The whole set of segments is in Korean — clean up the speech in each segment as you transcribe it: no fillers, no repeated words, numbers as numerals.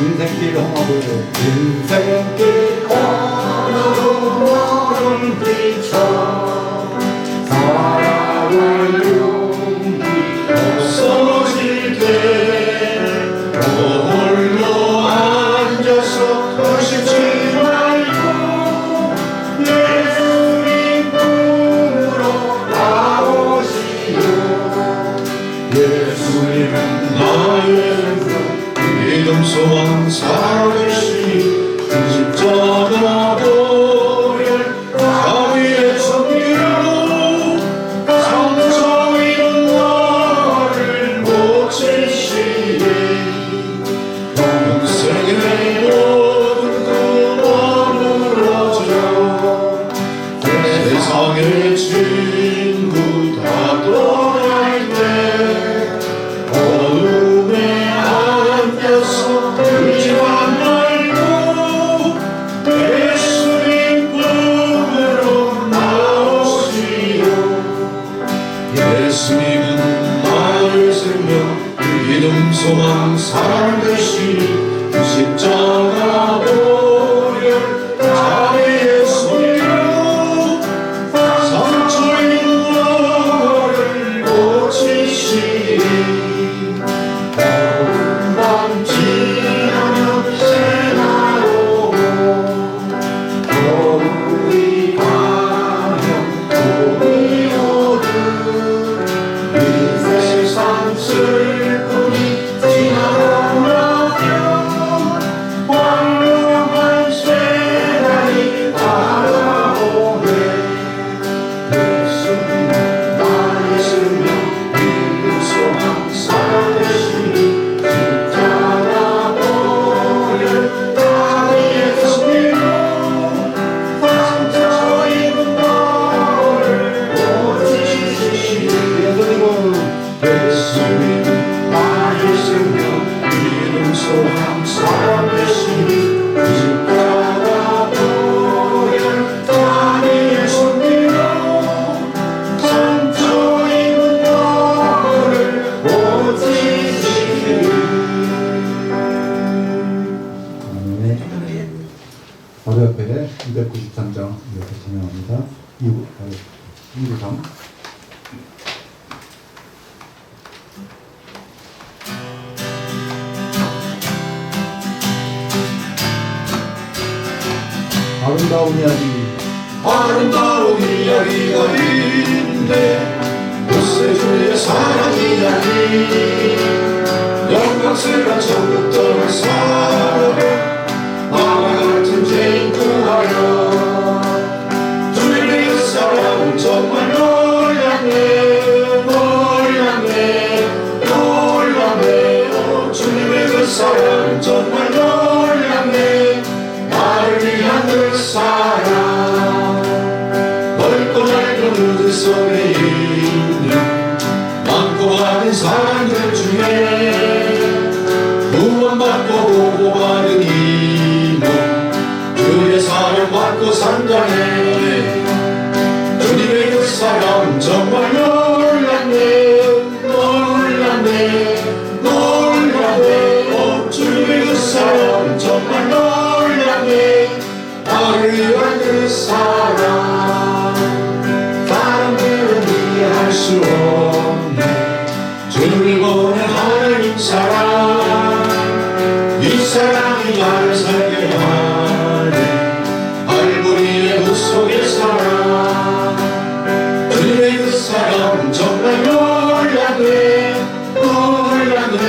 인생길 험하고 인생길 험하고 멀은 비춰 사랑을 용기가 없어질 때 홀로 앉아서 거시지 말고 예수님 품으로 나오시오. 예수님은 나의 믿음 소망 살으시니 십자가 보혈 자비의 손길로 상처 입은 나를 고치시니 평생의 모든 그 머물러져 세상의 친구 다 떠날 때 어둠에 앉아서 울지마 말고 예수님 품으로 나오시오. 예수님은 나의 생명 믿음 소망 사랑 되시니 십자가 보혈 자비의 손길로 상처 입은 나를 고치시니 밤 지나면 새나오고 겨울이 가면 봄이 오듯 이 세상 슬픔이 지나고 나면 황홀한 새날이 다가오네. 예수님은 나의 생명 믿음 소망 사랑 되시니 십자가 보혈 자비의 손길로 상처 입은 너를 고치시니 예수님은 나의 생명 믿음 소망 사랑 되시니 십자가 보혈 자비의 손길로 상처 입은 너를 고치시니. 아멘. 바로 옆에 293장 이렇게 진행합니다. 293. 아름다운 이야기. 아름다운 이야기가 있는데 요새주의 사랑 이야기 영광스러운 천국 떠난 사람 나와 같은 죄인 구하여 주님의 그 사랑은 정말 놀랍네 놀랍네 놀랍네. 주님의 그 사랑은 정말 놀랍네. 나를 위한 그 사랑 넓고 넓은 우주 속에 있는 많고 많은 사람들 중에 구원받고 보호받은 이놈 주의 사랑받고 산다네. 주님의 그 사랑 정말 놀랍네 놀랍네 놀랍네. 주님의 그 사랑 정말 놀랍네. 나를 위한 그 사랑 사람들은 이해할 수 없네. 주를 보낸 하나님 사랑 이 사랑이 나를 살게 하네. 알고리의 그 속의 사랑 주님의 그 사랑 정말 놀랍네 놀랍네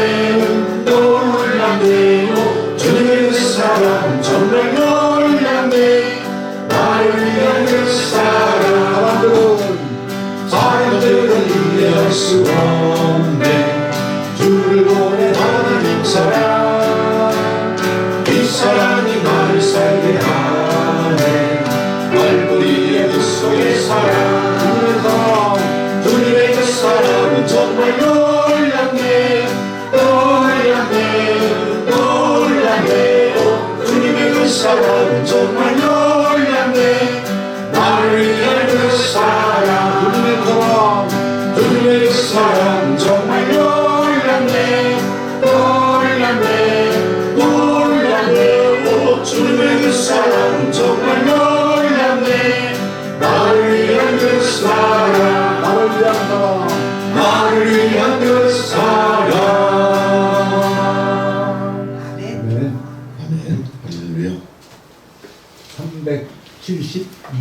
놀랍네요. 주님의 그 사랑 정말 놀랍네. 나를 위한 그 사랑 사람들은 이해할 수 없네. 주를 보낸 하나님 사랑 이 사랑이 나를 살게 하네. 말벌이의 그 속의 사랑 주님의 그 사랑은 정말 놀랍네 놀랍네 놀랍네. 주님의 그 사랑은 정말 놀랍네. 나를 위한 그 사랑 주님의 그 사랑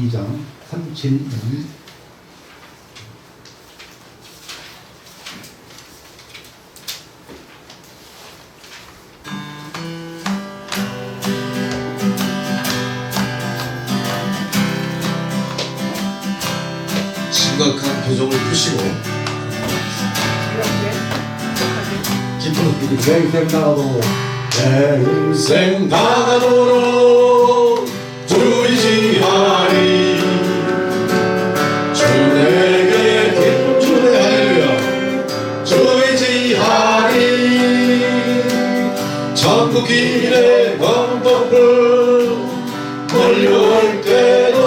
2장 372 심각한 표정을 푸시고 기쁜 내 인생 나가도 내 인생 다가도록 주의지하리 주 내게 기쁨 주네 할렐루야 주의지하리 천국 길에 검도풀 몰려올 때도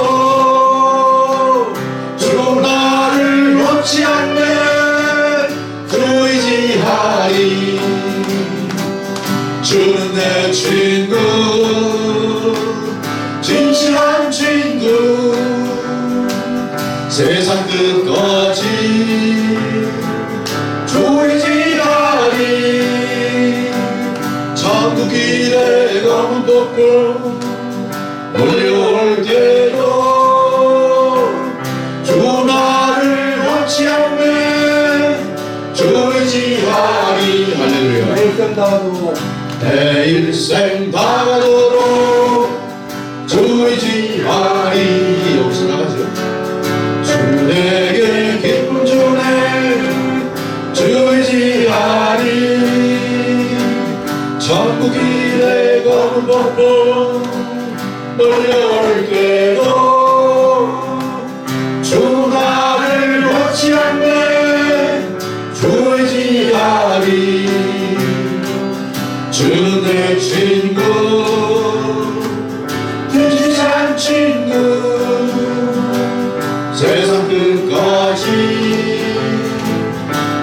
주 나를 놓지 않네 주의지하리 주는 내 친구 진실한 친구 세상 끝까지 주의지하리 천국 길에 검은 촛불 몰려올 때도 주 나를 놓지 않네 주의지하리 할렐루야 내 인생 나가도 내 일생 다가도록 주의지하리 여기서 나가죠 주 내게 기쁨 주네 주의지하리 천국 길에 검은 촛불 몰려올 때도 주 나를 놓지 않네 주의지하리 주는 내 친구 진실한 친구 세상 끝까지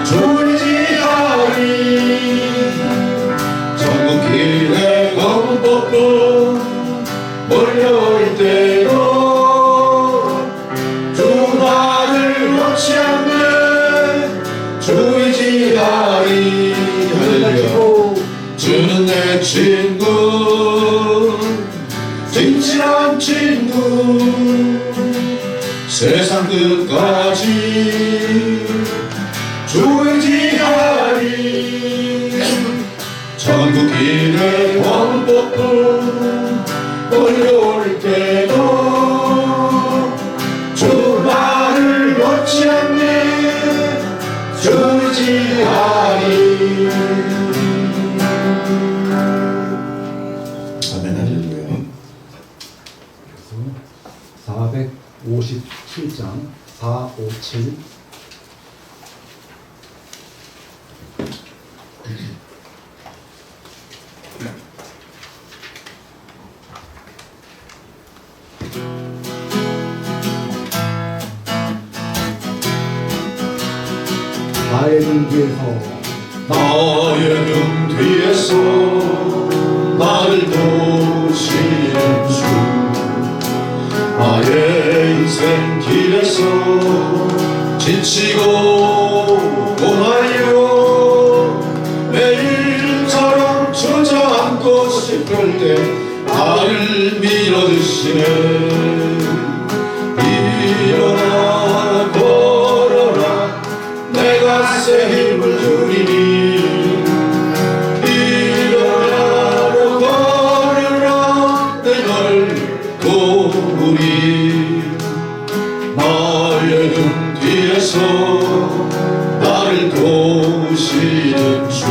주의지하리 전국 길에 검은 촛불 몰려올 때도 주 나를 놓지 않네 주의지하리 할렐루야 주는 내 친구 진실한 친구 세상 끝까지 주의지하리 전국 길에 검은 촛불 몰려올 때도 주 나를 놓지 않네 주의지하리 아멘 할렐루야 457장 457 나의 등 뒤에서 나의 등 뒤에서 나를 도우시는 주 나의 인생 길에서 지치고 고나이고 매일처럼 주저앉고 싶을 때 나를 밀어주시네 일어나 걸어라 내가 새 힘을 주리니 일어나라 걸어라 내 널 도우리 나의 등 뒤에서 나를 도우시는 주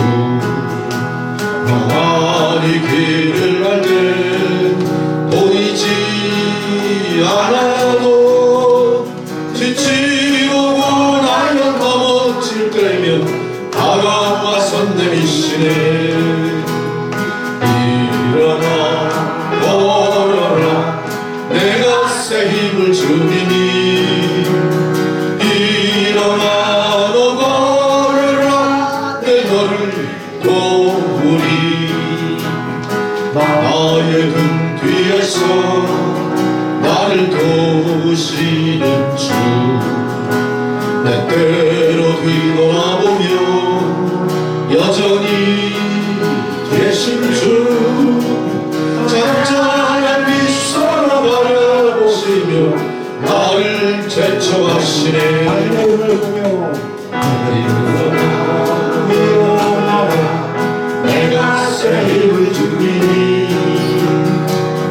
나만이 길을 갈 때 보이지 않아도 지치고 고나면 넘어질 때면 다가와서 내미시네 일어나 걸어라 내가 새 힘을 주리니 일어나 너 걸어라 내 너를 도우리 나의 등 뒤에서 나를 도우시는 주 내 때로 뒤돌아보며 여전히 계신 주 잔잔한 미소로 바라보시며 하시네 할례를 보며 일어나라 내가 새 힘을 주리니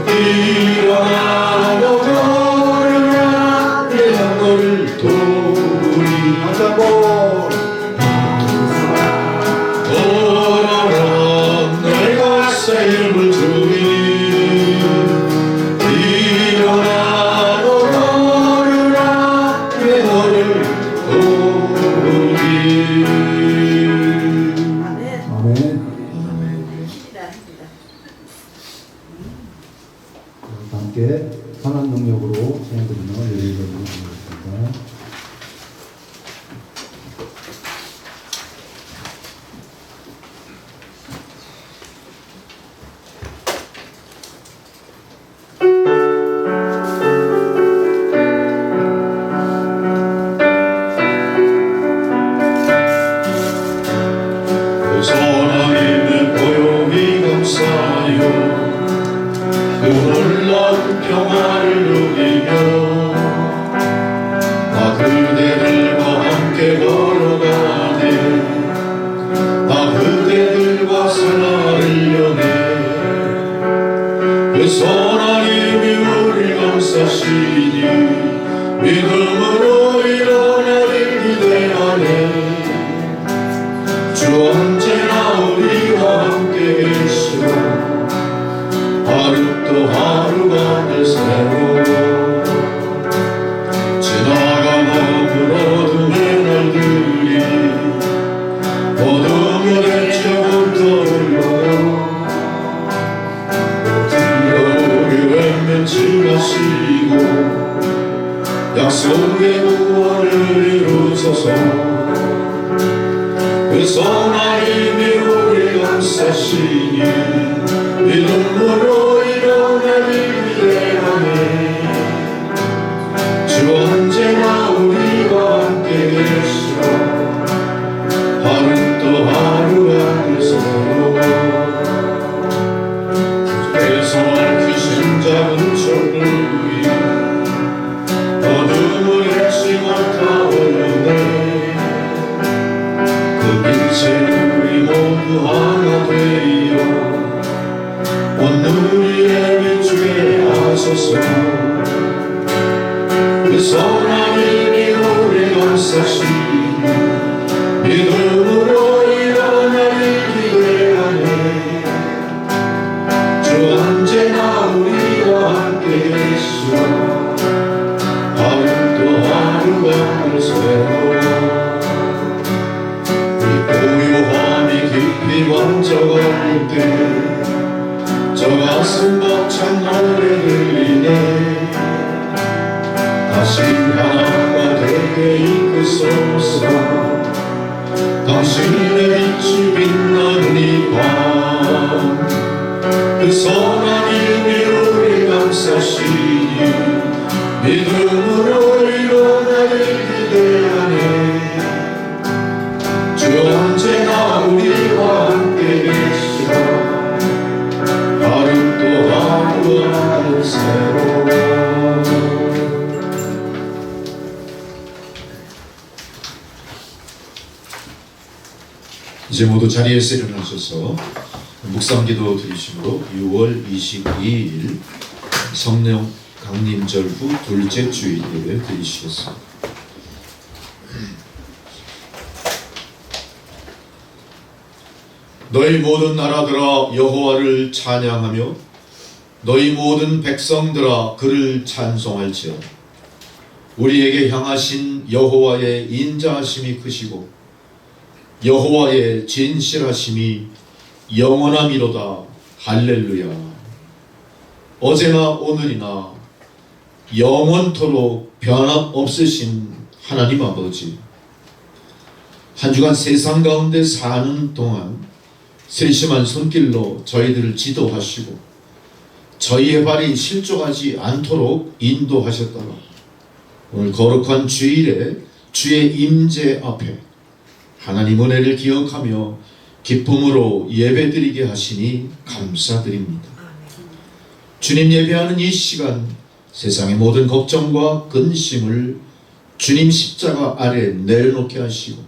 일어나고 걸으라 내가 너를 도우리 다시 한번 걸어라 내가 새 힘을 주리니 일어나고 걸으라 내 너를 도우리 아멘. 함께 선한 능력으로 찬양드리며 예배를 드리겠습니다. 하나님의 보혈이 감사하여 그 놀라운 평화를 누리며 나 그대들과 함께 걸어가네 나 그대들과 생활을 여네 그 선하님이 우리 감싸시니 믿음으로 일어나길 기대하네 주 언제나 우리와 함께 계시고 하루 또 하루가 늘 새로 지나간 어두운 날들이 어둠에 대체부터 흘러요 우리 외면치 마시고 약속의 구원을 이루소서 그 선하님이 우리 감싸시니 믿음으로 일어나길 기대하네 주 언제나 우리와 함께 계시고 하루 또 하루가 늘 새로 주께서 밝히신 작은 철들 위에 어둠을 헤치 못하오려네 그 빛에 우리 모두 하나 되어 온 우리의 비추게 하소서 그 선하님이 우리 감싸시니 믿음으로 일어나길 기대하네 주 언제나 우리와 함께 계시오 하루 또 하루가 늘 새로 고요함이 깊이 번져갈 때 저 가슴 벅찬 노래 들리네 다시 하나가 되게 이끄소서 당신의 빛이 빛나는 이 밤 그 선하님이 우리 감싸시니 믿음으로 일어나길 기대하네 주 언제나 우리와 함께 계시고 하루 또 하루가 늘 새로 이제 모두 자리에서 일어나셔서 묵상기도 드리심으로 6월 22일 성령 강림절 후 둘째 주일 예배 드리시겠습니다. 너희 모든 나라들아 여호와를 찬양하며 너희 모든 백성들아 그를 찬송할지어다. 우리에게 향하신 여호와의 인자하심이 크시고 여호와의 진실하심이 영원함이로다. 할렐루야. 어제나 오늘이나 영원토록 변함없으신 하나님 아버지, 한 주간 세상 가운데 사는 동안 세심한 손길로 저희들을 지도하시고 저희의 발이 실족하지 않도록 인도하셨다가 오늘 거룩한 주일에 주의 임재 앞에 하나님 은혜를 기억하며 기쁨으로 예배드리게 하시니 감사드립니다. 주님 예배하는 이 시간 세상의 모든 걱정과 근심을 주님 십자가 아래 내려놓게 하시고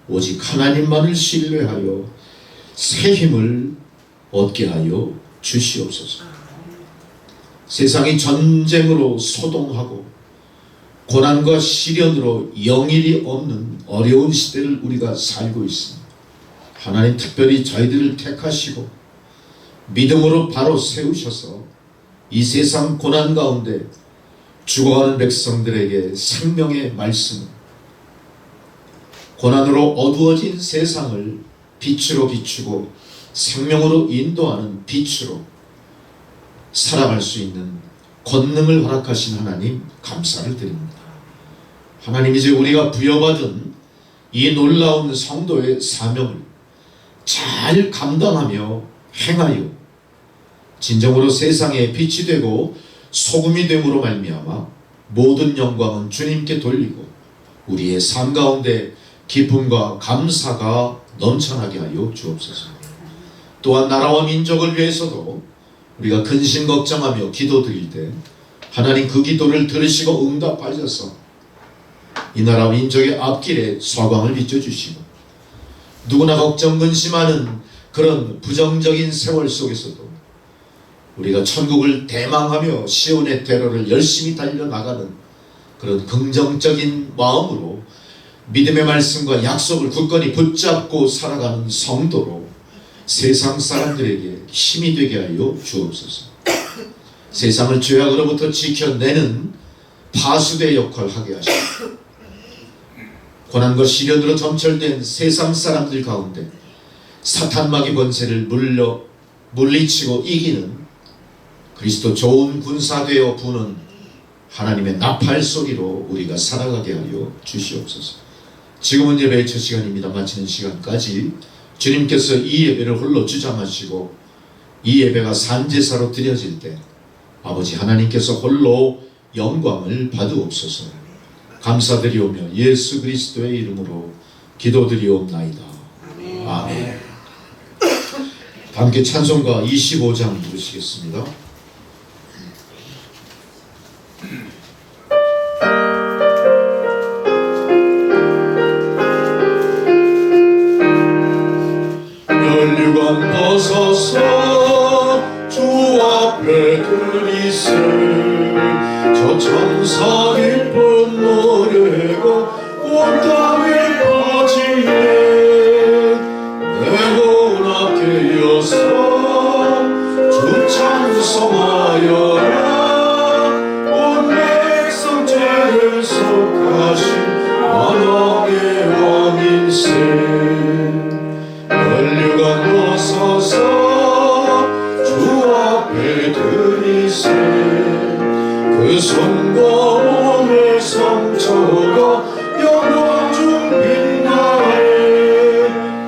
오직 하나님만을 신뢰하여 새 힘을 얻게 하여 주시옵소서. 세상이 전쟁으로 소동하고 고난과 시련으로 영일이 없는 어려운 시대를 우리가 살고 있습니다. 하나님 특별히 저희들을 택하시고 믿음으로 바로 세우셔서 이 세상 고난 가운데 죽어가는 백성들에게 생명의 말씀, 고난으로 어두워진 세상을 빛으로 비추고 생명으로 인도하는 빛으로 살아갈 수 있는 권능을 허락하신 하나님 감사를 드립니다. 하나님, 이제 우리가 부여받은 이 놀라운 성도의 사명을 잘 감당하며 행하여 진정으로 세상에 빛이 되고 소금이 됨으로 말미암아 모든 영광은 주님께 돌리고 우리의 삶 가운데 기쁨과 감사가 넘쳐나게 하여 주옵소서. 또한 나라와 민족을 위해서도 우리가 근심 걱정하며 기도드릴 때 하나님 그 기도를 들으시고 응답하셔서 이 나라 민족의 앞길에 소광을 비춰주시고 누구나 걱정 근심하는 그런 부정적인 세월 속에서도 우리가 천국을 대망하며 시온의 대로를 열심히 달려나가는 그런 긍정적인 마음으로 믿음의 말씀과 약속을 굳건히 붙잡고 살아가는 성도로 세상 사람들에게 힘이 되게 하여 주옵소서. 세상을 죄악으로부터 지켜내는 파수대 역할을 하게 하시고 고난과 시련으로 점철된 세상 사람들 가운데 사탄 마귀 권세를 물리치고 이기는 그리스도 좋은 군사 되어 부는 하나님의 나팔 소리로 우리가 살아가게 하여 주시옵소서. 지금은 예배의 첫 시간입니다. 마치는 시간까지 주님께서 이 예배를 홀로 주장하시고 이 예배가 산제사로 드려질 때 아버지 하나님께서 홀로 영광을 받으옵소서. 감사드리오며 예수 그리스도의 이름으로 기도드리옵나이다. 아멘. 함께 찬송가 25장 부르시겠습니다. 멸류관 벗어서 주 앞에 들이세 저 천사 기쁜 노래가 온 땅에 퍼지네 내 고맙게 여서 주 찬송하여라 온 백성 죄를 속하신 만왕의 왕일세 멸류관 벗어서 주 앞에 들이세 그 손과 몸의 상처가 영광 중 빛나네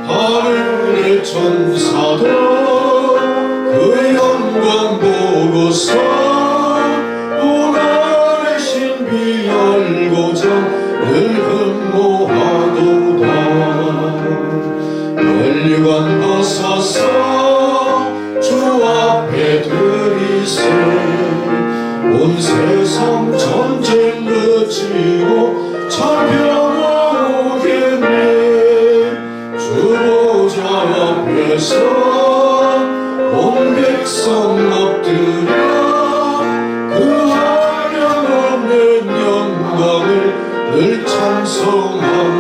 하늘의 천사도 그 영광 보고서 오만의 신비 알고자 늘 흠모하도다 멸류관 벗어서 주 앞에 들이세 온 세상 전쟁 그치고 천평화 오겠네 주 보좌 앞에서 온 백성 엎드려 그 한량 없는 영광을 늘 찬송합니다.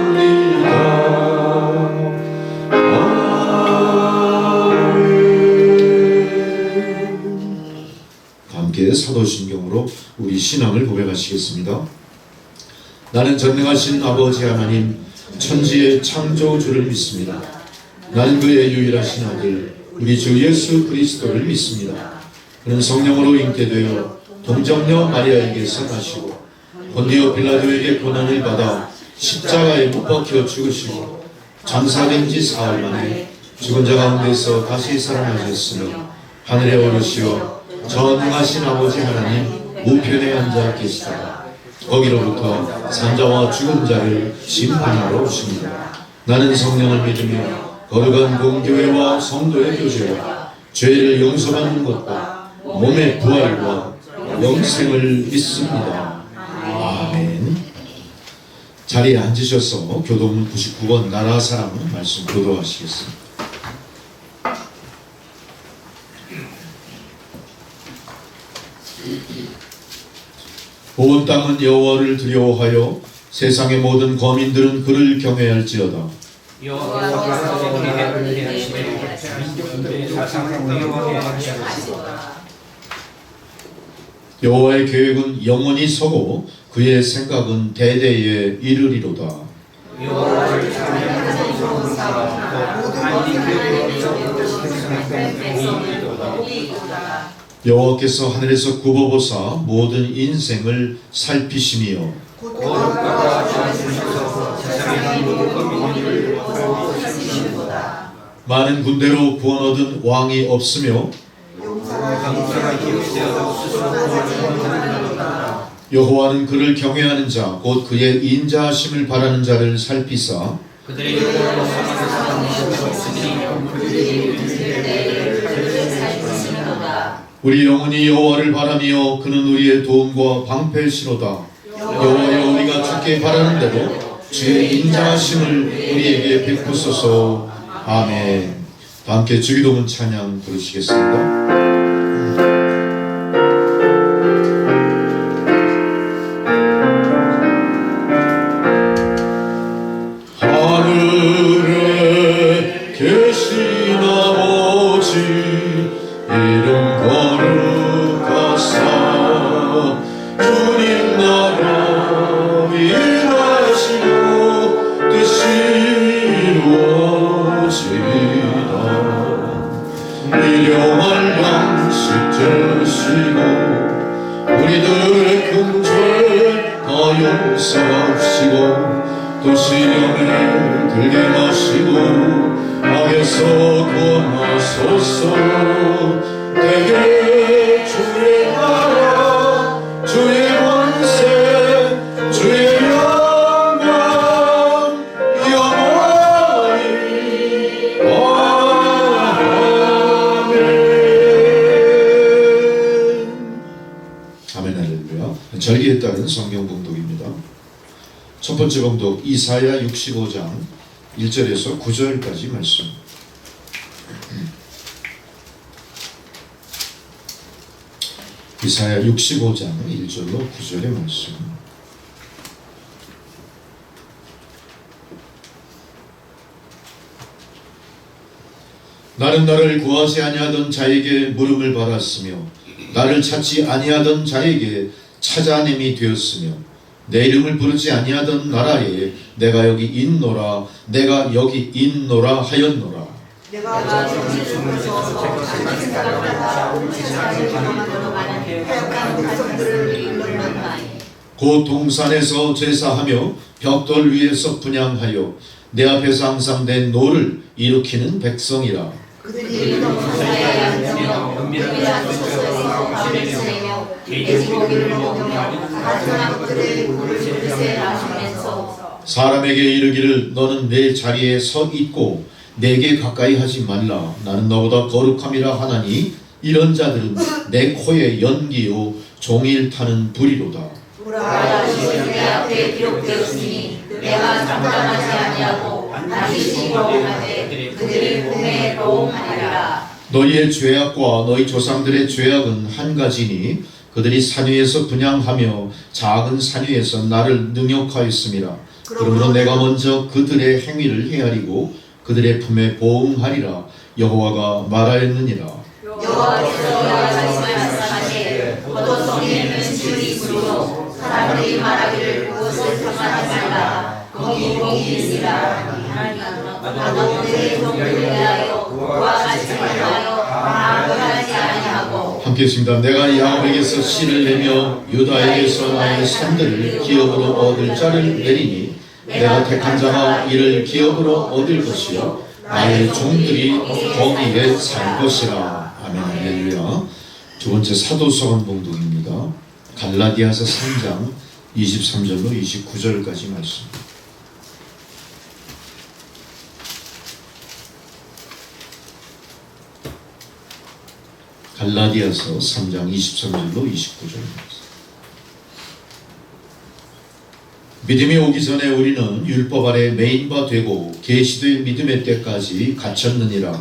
함께 사도신경으로 우리 신앙을 고백하시겠습니다. 나는 전능하신 아버지 하나님 천지의 창조주를 믿습니다. 나는 그의 유일하신 아들 우리 주 예수 그리스도를 믿습니다. 그는 성령으로 잉태되어 동정녀 마리아에게서 나시고 본디오 빌라도에게 고난을 받아 십자가에 못 박혀 죽으시고 장사된 지 사흘 만에 죽은 자 가운데서 다시 살아나셨으며 하늘에 오르시어 전능하신 아버지 하나님 우편에 앉아 계시다가 거기로부터 산자와 죽은 자를 심판하러 오십니다. 나는 성령을 믿으며 거룩한 공교회와 성도의 교제와 죄를 용서받는 것과 몸의 부활과 영생을 믿습니다. 아멘. 자리에 앉으셔서 교도문 99번 나라 사랑 말씀 교도하시겠습니다. 온 땅은 여호와를 두려워하여 세상의 모든 거민들은 그를 경외할지어다. 여호와께서 우리 해를 대하시되 민족들의 사상을 영원히 하시옵소서. 여호와의 계획은 영원히 서고 그의 생각은 대대에 이르리로다. 여호와를 찬양하는 좋은 사람과 만민들에게서 복이도다. 여호와께서 하늘에서 굽어보사 모든 인생을 살피시며 거룩과 주시옵소서. 세상의 모든 거민들을 살피시도다. 많은 군대로 구원 얻은 왕이 없으며 강사가 기록되어도 스스로 구원하리로다. 여호와는 그를 경외하는 자 곧 그의 인자하심을 바라는 자를 살피사 그들의 영혼을 삼으시며 그들이 우리 영혼이 여호와를 바라며 그는 우리의 도움과 방패시로다. 여호와여 우리가 주께 바라는 대로 주의 인자하심을 우리에게 베푸소서. 아멘. 다 함께 주기도문 찬양 부르시겠습니다. 하늘에 계신 아버지 이름 거룩하사 주님 나라 일하시고 뜻이 이루어지이다. 일용할 양식 주시고 우리들의 큰 죄 다 용서하시고 또 시험에 들게 마시고 악에서 구원하소서. 대개 주의 나라 주의 권세 주의 영광 영원히 아멘. 아멘. 할렐루야. 절기에 따른 성경 봉독입니다. 첫 번째 봉독 이사야 65장 1절에서 9절까지 말씀. 이사야 65장 1절로 9절의 말씀. 나는 나를 구하지 아니하던 자에게 물음을 받았으며 나를 찾지 아니하던 자에게 찾아냄이 되었으며 내 이름을 부르지 아니하던 나라에 내가 여기 있노라 내가 여기 있노라 하였노라. 내가 정신을 주어서 자기 생각을 따라 우리 세상을 경험하는 많은 패역한 백성들을 인도하나니 곧 동산에서 제사하며 벽돌 위에서 분향하여 내 앞에서 항상 내 노를 일으키는 백성이라. 그들이 동산에 앉으며 은밀한 곳에서 밤을 지내며 돼지고기를 먹으며 가증한 것들의 물을 그릇에 마시면서 사람에게 이르기를 너는 내 자리에 서 있고 내게 가까이 하지 말라 나는 너보다 거룩함이라 하나니 이런 자들은 내 코에 연기요 종일 타는 불이로다. 보라 내 앞에 기록되었으니 내가 잠잠하지 아니하고 반드시 보응하되 그들이 꿈에 보응하리라. 너희의 죄악과 너희 조상들의 죄악은 한 가지니 그들이 산 위에서 분향하며 작은 산 위에서 나를 능욕하였음이라. 그러므로 내가 먼저 그들의 행위를 헤아리고 그들의 품에 보응하리라. 여호와가 말하였느니라. 여호와께서 말씀하시되 포도송이에는 즙이 있으므로 사람들이 말하기를 그것을 탐하지 말라. 거기 복이 있으리라. 나도 그들의 종들을 위하여 그와 같이 하여 악을 하지 아니하고. 함께 했습니다. 내가 야곱에게서 씨를 내며 유다에게서 나의 산들을 기업으로 얻을 자를 내리니 내가 택한 자가 이를 기업으로 얻을 것이요 나의 종들이 거기에 살 것이라. 아멘. 할렐루야. 두 번째 사도서관 봉독입니다. 갈라디아서 3장 23절로 29절까지 말씀. 갈라디아서 3장 23절로 29절. 믿음이 오기 전에 우리는 율법 아래 매인 바 되고 계시될 믿음의 때까지 갇혔느니라.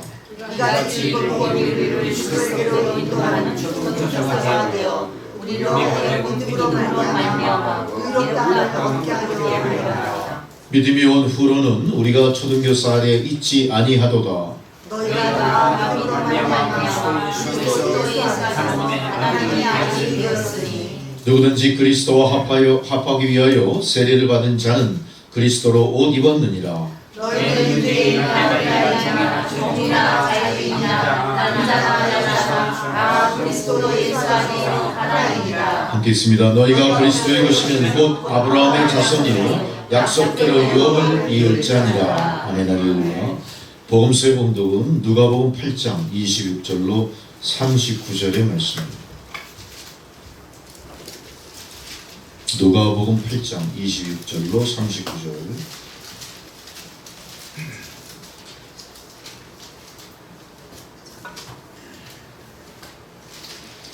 이가 즐거운 우리를 주께로 인도하는 조처가 되어 우리로 하여금 믿음으로 말미암아 의롭다 얻게 하려 하리라. 믿음이 온 후로는 우리가 초등교사 아래 있지 아니하도다. 너희가 다 믿음으로 말미암아 그리스도의 하나님의 아들이 되었으니 누구든지 그리스도와 합하기 위하여 세례를 받은 자는 그리스도로 옷 입었느니라. 너희는 유대인 하나님이나 종이나 자유인이나 남자나 여자나 다 그리스도 예수 안에 하나이니라. 함께 있습니다. 너희가 그리스도의 것이면 곧 아브라함의 자손이요 약속대로 유업을 이을 자니라. 아멘. 할렐루야. 복음서의 봉독은 누가복음 8장 26절로 39절의 말씀입니다. 누가복음 8장 26절로 39절.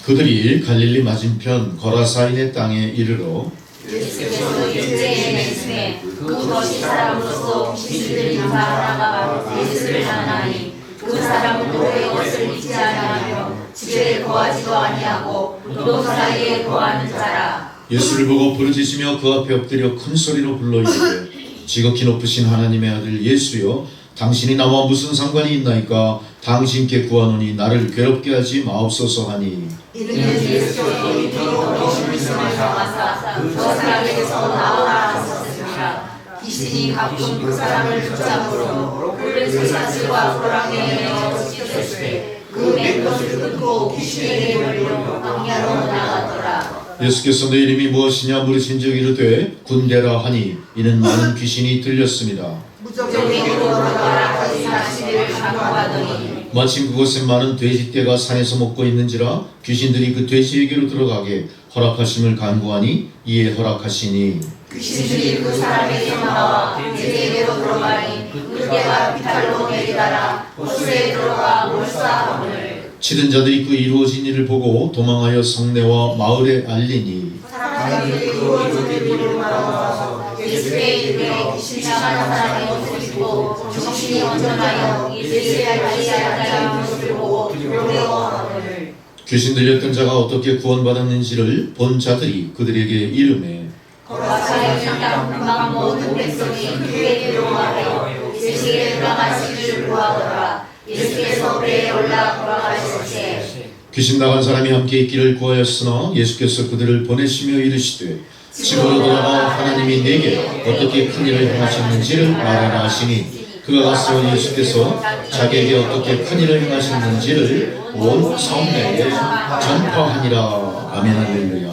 그들이 갈릴리 맞은편 거라사인의 땅에 이르러 예수께서 일제에 내심에 그 거시 사람으로서 귀신들이 하나가 예수를 만나니 그 사람은 그의 것을 잊지 아니하며 집에 거하지도 아니하고 무덤 사이에 거하는 자라. 예수를 보고 부르짖으며 그 앞에 엎드려 큰 소리로 불러 이르되 지극히 높으신 하나님의 아들 예수여 당신이 나와 무슨 상관이 있나이까 당신께 구하노니 나를 괴롭게 하지 마옵소서 하니 이는 예수께서 이리로 귀신을 나와서 그 사람에게서 나오라 하셨습니다. 귀신이 가끔 그 사람을 붙잡으러 그를 쇠사슬과 호랑이에 매어 찢었을 때 그 맹것을 끊고 귀신에게 몰려 광야로 나가더라. 예수께서 내 이름이 무엇이냐 물으신 즉 이르되 군대라 하니 이는 많은 귀신이 들렸습니다. 무적에게로 들어가라 하신 사실을 강구하더니 마침 그곳에 많은 돼지떼가 산에서 먹고 있는지라 귀신들이 그 돼지에게로 들어가게 허락하심을 간구하니 이에 허락하시니 귀신들이 그 사람에게 나와 돼지에게로 들어가니 그 떼가 비탈로 내리다라 호수에 들어가 몰사하거늘 치든 자들이 그 이루어진 일을 보고 도망하여 성내와 마을에 알리니 사람들이 그 이루어진 말하고 예수께 이르되 귀신이 나간 사람의 옷을 입고 정신이 온전하여 예수의 다시 앉아 있는 것을 보고 두려워하거늘 귀신 들렸던 자가 어떻게 구원받았는지를 본 자들이 그들에게 이르매 거라사의 땅 금방 모든 백성이 그에게로 와하여 예수의 돌아가시기를 구하더라. 예수께서 배에 올라 돌아가실세 귀신 나간 사람이 함께 있기를 구하였으나 예수께서 그들을 보내시며 이르시되 집으로 돌아가 하나님이 내게 어떻게 큰 일을 행하셨는지를 말하라 하시니 그가 가서 예수께서 자기에게 어떻게 큰 일을 행하셨는지를 온 성내에 전파하니라. 아멘. 할렐루야.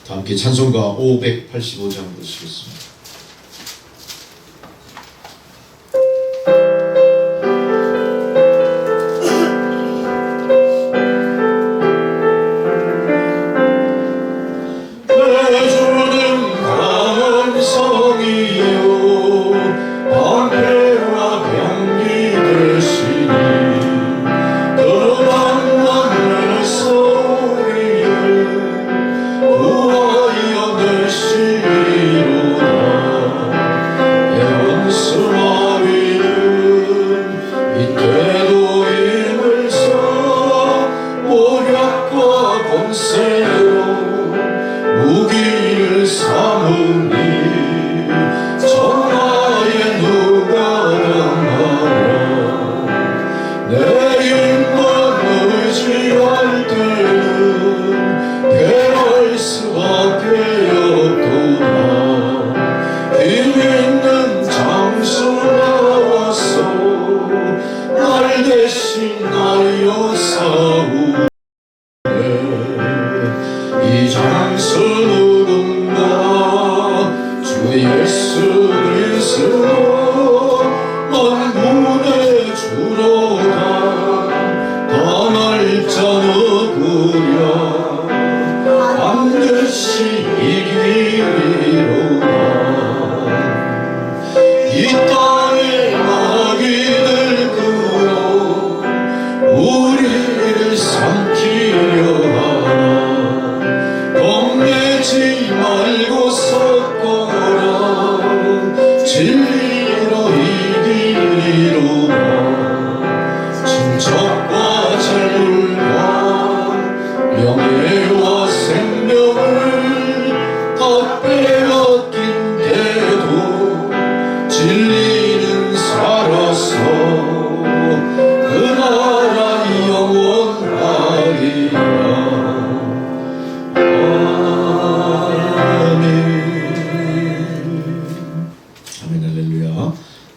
다 함께 찬송가 585장 보시겠습니다. 이 장수 누군가 주 예수 그리스도 만군의 주로다 더 날짜 누구랴 반드시 이기리로다 이 땅의 마귀들 끌어 우리를 삼키려 하나 겁내지 말고 섰거라 진리로 이기리로다. 친척과 잘물과 명예와 생명을 다 빼앗긴데도 진리는 살아서 그 나라 영원하리라. 아멘. 아멘. 할렐루야.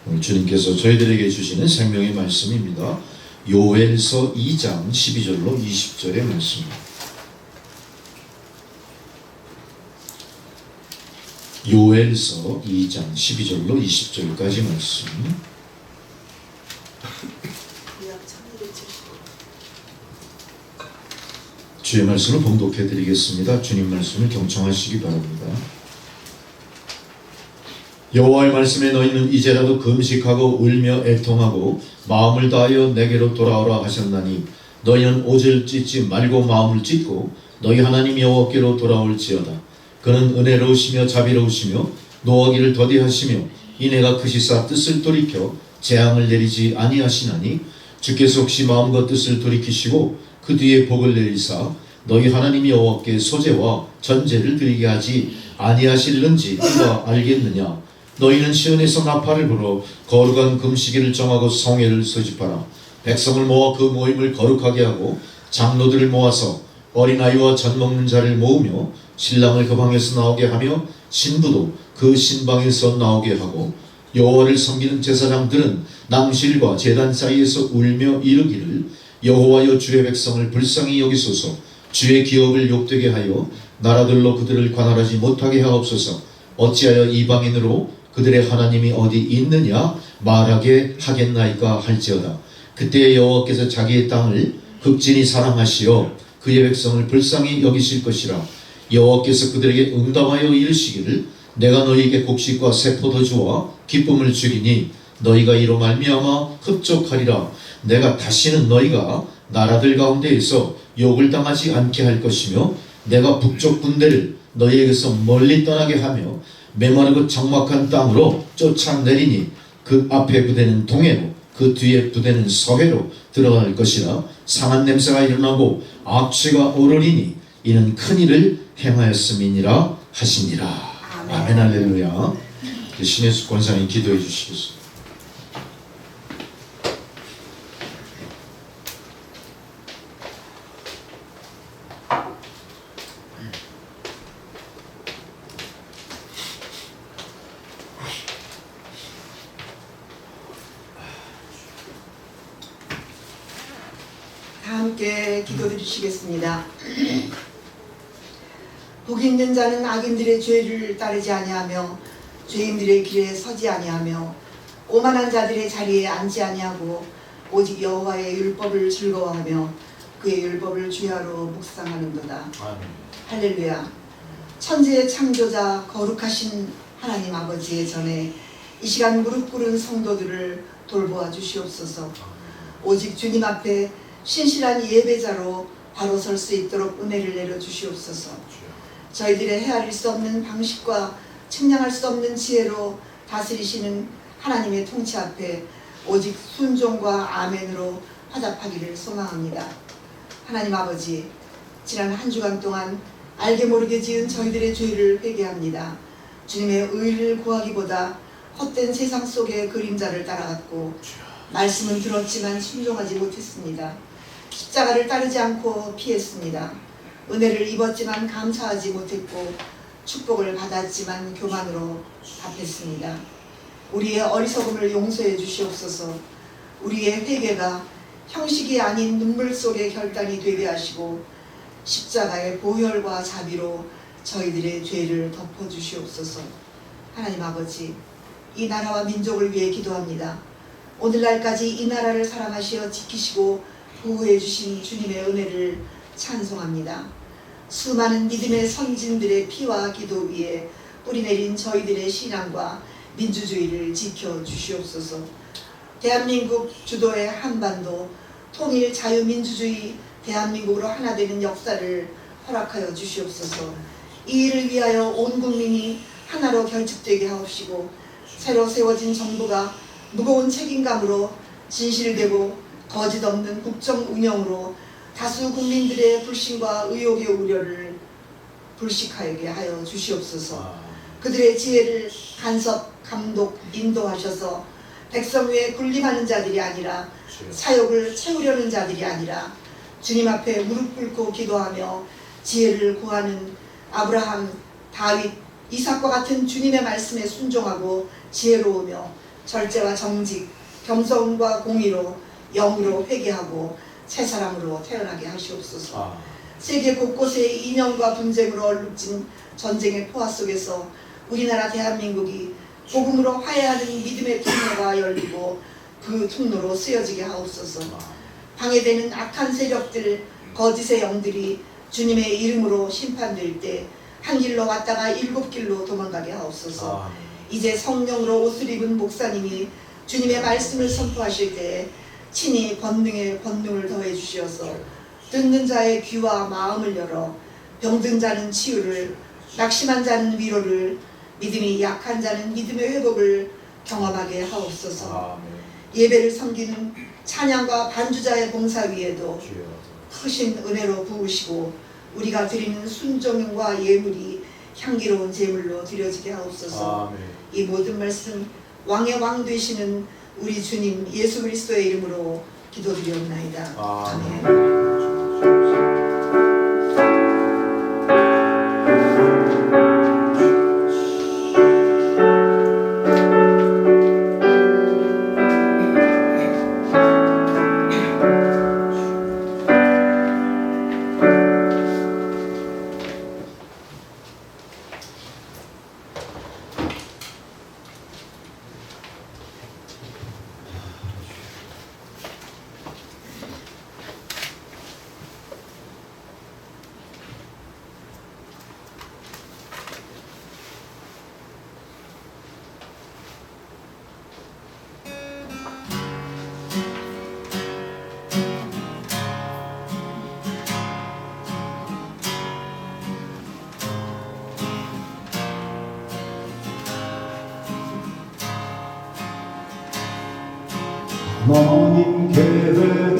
오늘 주님께서 저희들에게 주시는 생명의 말씀입니다. 요엘서 2장 12절로 20절의 말씀입니다. 요엘서 2장 12절로 20절까지 말씀. 주의 말씀을 봉독해 드리겠습니다. 주님 말씀을 경청하시기 바랍니다. 여호와의 말씀에 너희는 이제라도 금식하고 울며 애통하고 마음을 다하여 내게로 돌아오라 하셨나니 너희는 옷을 찢지 말고 마음을 찢고 너희 하나님 여호와께로 돌아올지어다. 그는 은혜로우시며 자비로우시며 노하기를 더디하시며 이내가 크시사 뜻을 돌이켜 재앙을 내리지 아니하시나니 주께서 혹시 마음과 뜻을 돌이키시고 그 뒤에 복을 내리사 너희 하나님 여호와께 소제와 전제를 드리게 하지 아니하실는지 누가 알겠느냐. 너희는 시온에서 나팔을 불어 거룩한 금시기를 정하고 성회를 소집하라. 백성을 모아 그 모임을 거룩하게 하고 장로들을 모아서 어린아이와 젖 먹는 자를 모으며 신랑을 그 방에서 나오게 하며 신부도 그 신방에서 나오게 하고 여호와를 섬기는 제사장들은 낭실과 제단 사이에서 울며 이르기를 여호와여 주의 백성을 불쌍히 여기소서. 주의 기업을 욕되게 하여 나라들로 그들을 관할하지 못하게 하옵소서. 어찌하여 이방인으로 그들의 하나님이 어디 있느냐 말하게 하겠나이까 할지어다. 그때 여호와께서 자기의 땅을 극진히 사랑하시어 그의 백성을 불쌍히 여기실 것이라. 여호와께서 그들에게 응답하여 이르시기를 내가 너희에게 곡식과 새 포도주와 기쁨을 주리니 너희가 이로 말미암아 흡족하리라. 내가 다시는 너희가 나라들 가운데에서 욕을 당하지 않게 할 것이며 내가 북쪽 군대를 너희에게서 멀리 떠나게 하며 메마르고 적막한 땅으로 쫓아내리니 그 앞에 부대는 동해로 그 뒤에 부대는 서해로 들어갈 것이라. 상한 냄새가 일어나고 악취가 오르리니 이는 큰 일을 행하였음이니라 하시니라. 아멘. 할렐루야. 신예수 권사님 기도해 주시겠습니다. 다 함께 기도드리시겠습니다. 복 있는 자는 악인들의 죄를 따르지 아니하며 죄인들의 길에 서지 아니하며 오만한 자들의 자리에 앉지 아니하고 오직 여호와의 율법을 즐거워하며 그의 율법을 주야로 묵상하는도다. 할렐루야. 천지의 창조자 거룩하신 하나님 아버지의 전에 이 시간 무릎 꿇은 성도들을 돌보아 주시옵소서. 오직 주님 앞에 신실한 예배자로 바로 설 수 있도록 은혜를 내려 주시옵소서. 저희들의 헤아릴 수 없는 방식과 측량할 수 없는 지혜로 다스리시는 하나님의 통치 앞에 오직 순종과 아멘으로 화답하기를 소망합니다. 하나님 아버지, 지난 한 주간 동안 알게 모르게 지은 저희들의 죄를 회개합니다. 주님의 의를 구하기보다 헛된 세상 속의 그림자를 따라갔고 말씀은 들었지만 순종하지 못했습니다. 십자가를 따르지 않고 피했습니다. 은혜를 입었지만 감사하지 못했고 축복을 받았지만 교만으로 답했습니다. 우리의 어리석음을 용서해 주시옵소서. 우리의 회개가 형식이 아닌 눈물 속의 결단이 되게 하시고 십자가의 보혈과 자비로 저희들의 죄를 덮어주시옵소서. 하나님 아버지, 이 나라와 민족을 위해 기도합니다. 오늘날까지 이 나라를 사랑하시어 지키시고 보호해 주신 주님의 은혜를 찬송합니다. 수많은 믿음의 선진들의 피와 기도 위에 뿌리내린 저희들의 신앙과 민주주의를 지켜주시옵소서. 대한민국 주도의 한반도 통일 자유민주주의 대한민국으로 하나 되는 역사를 허락하여 주시옵소서. 이 일을 위하여 온 국민이 하나로 결집되게 하옵시고 새로 세워진 정부가 무거운 책임감으로 진실되고 거짓 없는 국정 운영으로 다수 국민들의 불신과 의혹의 우려를 불식하게 하여 주시옵소서. 그들의 지혜를 간섭, 감독, 인도하셔서 백성 위에 군림하는 자들이 아니라 사욕을 채우려는 자들이 아니라 주님 앞에 무릎 꿇고 기도하며 지혜를 구하는 아브라함, 다윗, 이삭과 같은 주님의 말씀에 순종하고 지혜로우며 절제와 정직, 겸손과 공의로 영으로 회개하고 새 사람으로 태어나게 하시옵소서. 세계 곳곳의 이념과 분쟁으로 얼룩진 전쟁의 포화 속에서 우리나라 대한민국이 복음으로 화해하는 믿음의 통로가 열리고 그 통로로 쓰여지게 하옵소서. 방해되는 악한 세력들, 거짓의 영들이 주님의 이름으로 심판될 때 한 길로 왔다가 7길로 도망가게 하옵소서. 이제 성령으로 옷을 입은 목사님이 주님의 말씀을 선포하실 때 친히 권능에 권능을 더해 주시어서 듣는 자의 귀와 마음을 열어 병든 자는 치유를, 낙심한 자는 위로를, 믿음이 약한 자는 믿음의 회복을 경험하게 하옵소서. 예배를 섬기는 찬양과 반주자의 봉사 위에도 크신 은혜로 부으시고 우리가 드리는 순종과 예물이 향기로운 제물로 드려지게 하옵소서. 이 모든 말씀 왕의 왕 되시는 우리 주님 예수 그리스도의 이름으로 기도드리옵나이다. 아멘. 하나님 계획은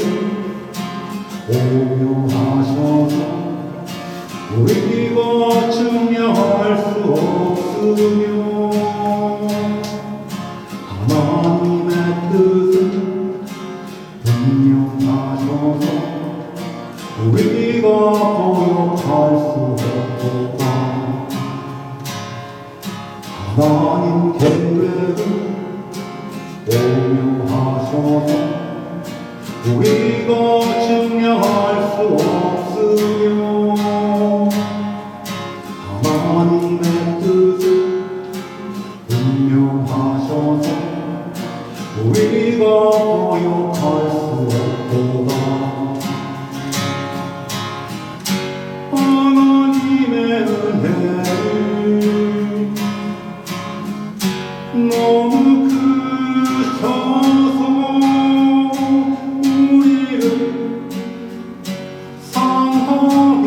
오묘하셔서 우리가 증명할 수 없으며 하나님의 뜻은 분명하셔서 우리가 거역할 수 없도다. 하나님 계획은 오묘하셔서 우리가 증명할 수 없으며 하나님의 뜻은 분명하셔서 우리가 거역할 수 없도다. 하나님의 은혜를 너무 크셔서 우리를 상하게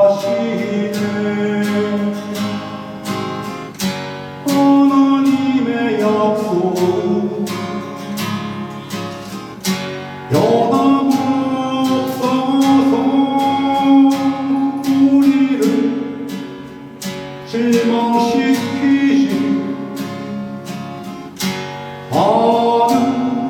아니하시네. 하나님의 약속은 변함없어서 우리를 실망시키지 않으시네.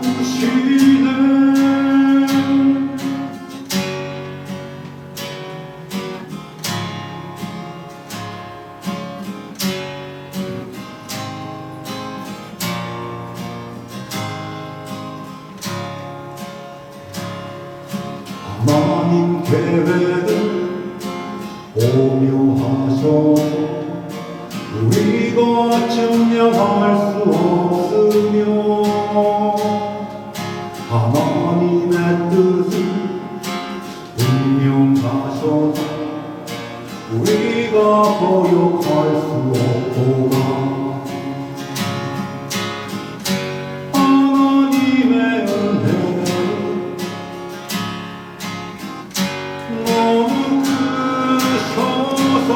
하나님 계획은 오묘하셔서 우리가 증명할 수 없으며 하나님의 뜻은 분명하셔서 우리가 거역할 수 없도다. 하나님의 은혜는 너무 크셔서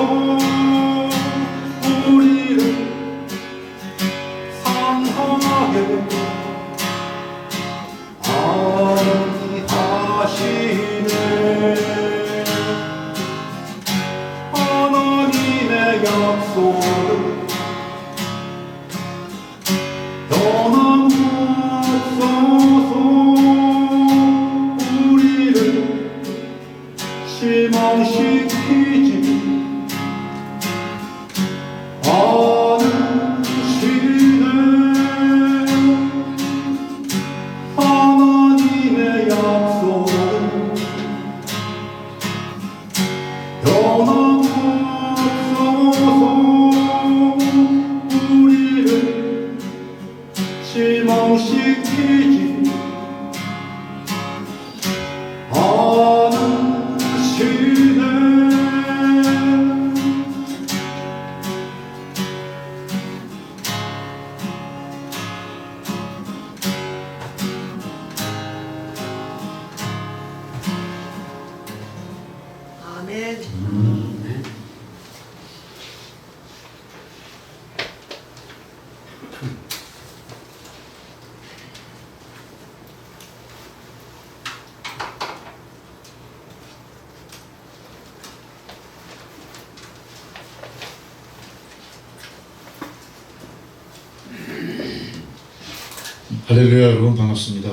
할렐루야. 여러분 반갑습니다.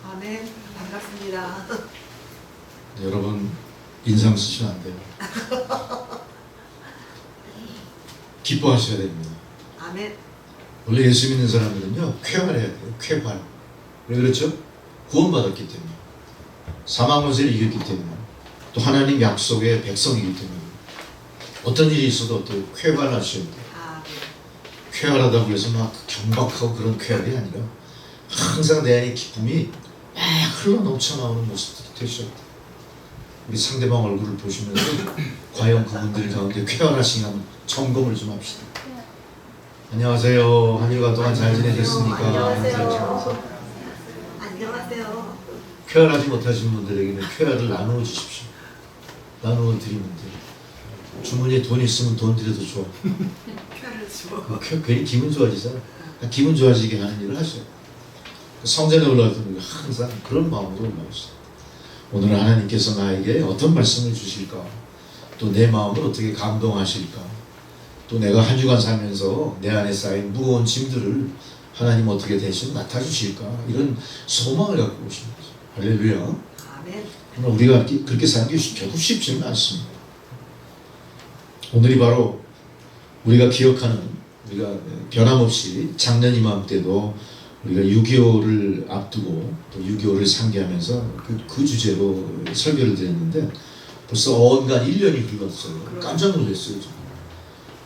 아멘. 반갑습니다. 네, 여러분 인상 쓰시면 안 돼요. 기뻐하셔야 됩니다. 아멘. 원래 예수 믿는 사람들은요 쾌활해야 돼요. 쾌활. 왜 그렇죠? 구원받았기 때문에, 사망권세를 이겼기 때문에, 또 하나님 약속의 백성이기 때문에 어떤 일이 있어도 어때요? 쾌활하셔야 돼요. 아멘. 쾌활하다고 해서 막 경박하고 그런 쾌활이 아니라 항상 내 안에 기쁨이 막 흘러넘쳐 나오는 모습들이 되셔야 돼요. 우리 상대방 얼굴을 보시면서 과연 그분들 가운데 쾌활하신가 한번 점검을 좀 합시다. 안녕하세요. 한 일과 동안 잘 지내셨습니까? 안녕하세요. 안녕하세요. 쾌활하지 못하신 분들에게는 쾌활을 나누어 주십시오. 나누어 드리면 돼요. 주머니에 돈 있으면 돈 드려도 좋아. 쾌를 주어. 괜히 기분 좋아지잖아. 기분 좋아지게 하는 일을 하셔요. 성전에 올라갈 때는 항상 그런 마음으로 올라오세요. 오늘 하나님께서 나에게 어떤 말씀을 주실까? 또 내 마음을 어떻게 감동하실까? 또 내가 한 주간 살면서 내 안에 쌓인 무거운 짐들을 하나님 어떻게 대신 맡아주실까? 이런 소망을 갖고 오신 거죠. 할렐루야. 아멘. 그러나 우리가 그렇게 사는 게 결코 쉽지는 않습니다. 오늘이 바로 우리가 기억하는, 우리가 변함없이 작년 이맘때도 우리가 6.25를 앞두고 또 6.25를 상기하면서 그 주제로 설교를 드렸는데 벌써 어언간 1년이 흘렀어요. 깜짝 놀랐어요. 저는.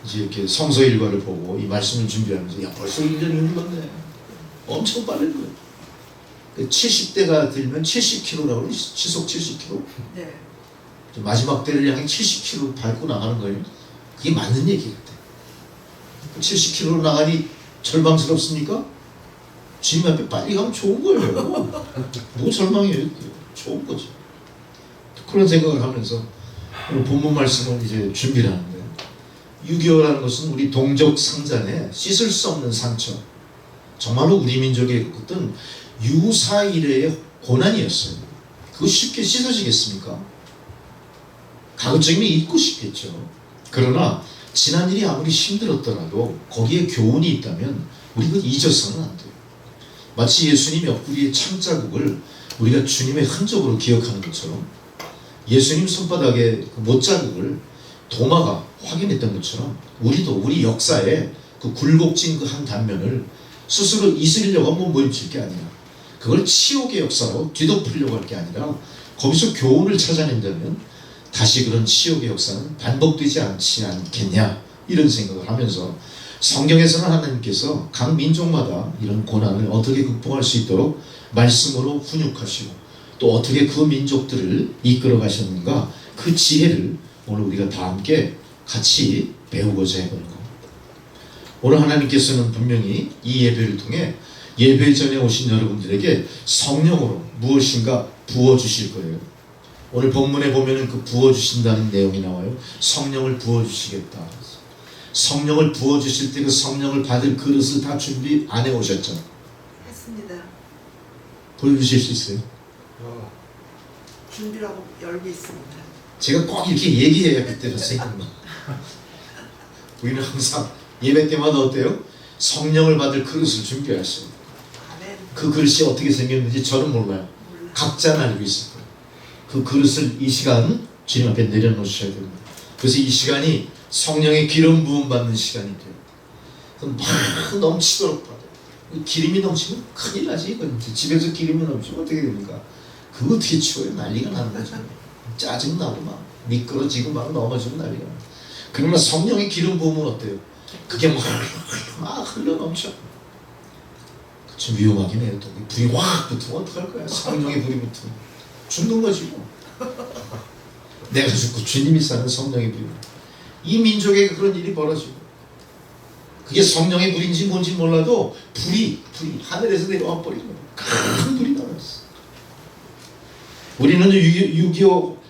이제 이렇게 성서 일과를 보고 이 말씀을 준비하면서 야 벌써 1년이 흘렀네. 엄청 빠른 거예요. 70대가 들면 70km라고 시속 70km. 네. 마지막 때를 향해 70km 밟고 나가는 거예요. 그게 맞는 얘기 같아요. 70km로 나가니 절망스럽습니까? 주님 앞에 빨리 가면 좋은 거예요. 뭐 절망이에요? 좋은 거죠. 그런 생각을 하면서 오늘 본문 말씀을 이제 준비를 하는데 6.25라는 것은 우리 동족 상잔에 씻을 수 없는 상처, 정말로 우리 민족의 어떤 유사 이래의 고난이었어요. 그거 쉽게 씻어지겠습니까? 가급적이면 잊고 싶겠죠. 그러나 지난 일이 아무리 힘들었더라도 거기에 교훈이 있다면 우리 그걸 잊어서는 안 돼요. 마치 예수님 옆구리의 창자국을 우리가 주님의 흔적으로 기억하는 것처럼 예수님 손바닥의 그 못자국을 도마가 확인했던 것처럼 우리도 우리 역사에 그 굴곡진 그 한 단면을 스스로 잊으려고 한번 멈출 게 아니라 그걸 치욕의 역사로 뒤덮으려고 할 게 아니라 거기서 교훈을 찾아낸다면 다시 그런 치욕의 역사는 반복되지 않지 않겠냐 이런 생각을 하면서 성경에서는 하나님께서 각 민족마다 이런 고난을 어떻게 극복할 수 있도록 말씀으로 훈육하시고 또 어떻게 그 민족들을 이끌어 가셨는가 그 지혜를 오늘 우리가 다 함께 같이 배우고자 해보는 겁니다. 오늘 하나님께서는 분명히 이 예배를 통해 예배 전에 오신 여러분들에게 성령으로 무엇인가 부어주실 거예요. 오늘 본문에 보면은 그 부어주신다는 내용이 나와요. 성령을 부어주시겠다. 성령을 부어주실 때 그 성령을 받을 그릇을 다 준비 안 해오셨죠? 했습니다. 보여주실 수 있어요? 준비하고 열고 있습니다. 제가 꼭 이렇게 얘기해야 그때는 생각나. 우리는 항상 예배 때마다 어때요? 성령을 받을 그릇을 준비하셔요. 아멘. 그 그릇이 어떻게 생겼는지 저는 몰라요. 각자는 알고 있을 거예요. 그 그릇을 이 시간 주님 앞에 내려놓으셔야 됩니다. 그래서 이 시간이 성령의 기름 부음 받는 시간이 돼요. 그럼 막 넘치도록 받아요. 기름이 넘치면 큰일 나지. 이건 집에서 기름이 넘치면 어떻게 됩니까? 그거 어떻게 치워요? 난리가 나는 거죠. 짜증나고 막 미끄러지고 막 넘어지고 난리가 나요. 그러나 성령의 기름 부음은 어때요? 그게 막 흘러 넘쳐. 좀 위험하긴 해요. 또 불이 확 붙으면 어떡할 거야? 성령의 불이 붙으면 죽는 거지 뭐. 내가 죽고 주님이 사는 성령의 불이. 이 민족에게 그런 일이 벌어지고 그게 성령의 불인지 뭔지 몰라도 불이 하늘에서 내려와 버리는 거예요. 큰 불이 나왔어. 우리는 6.25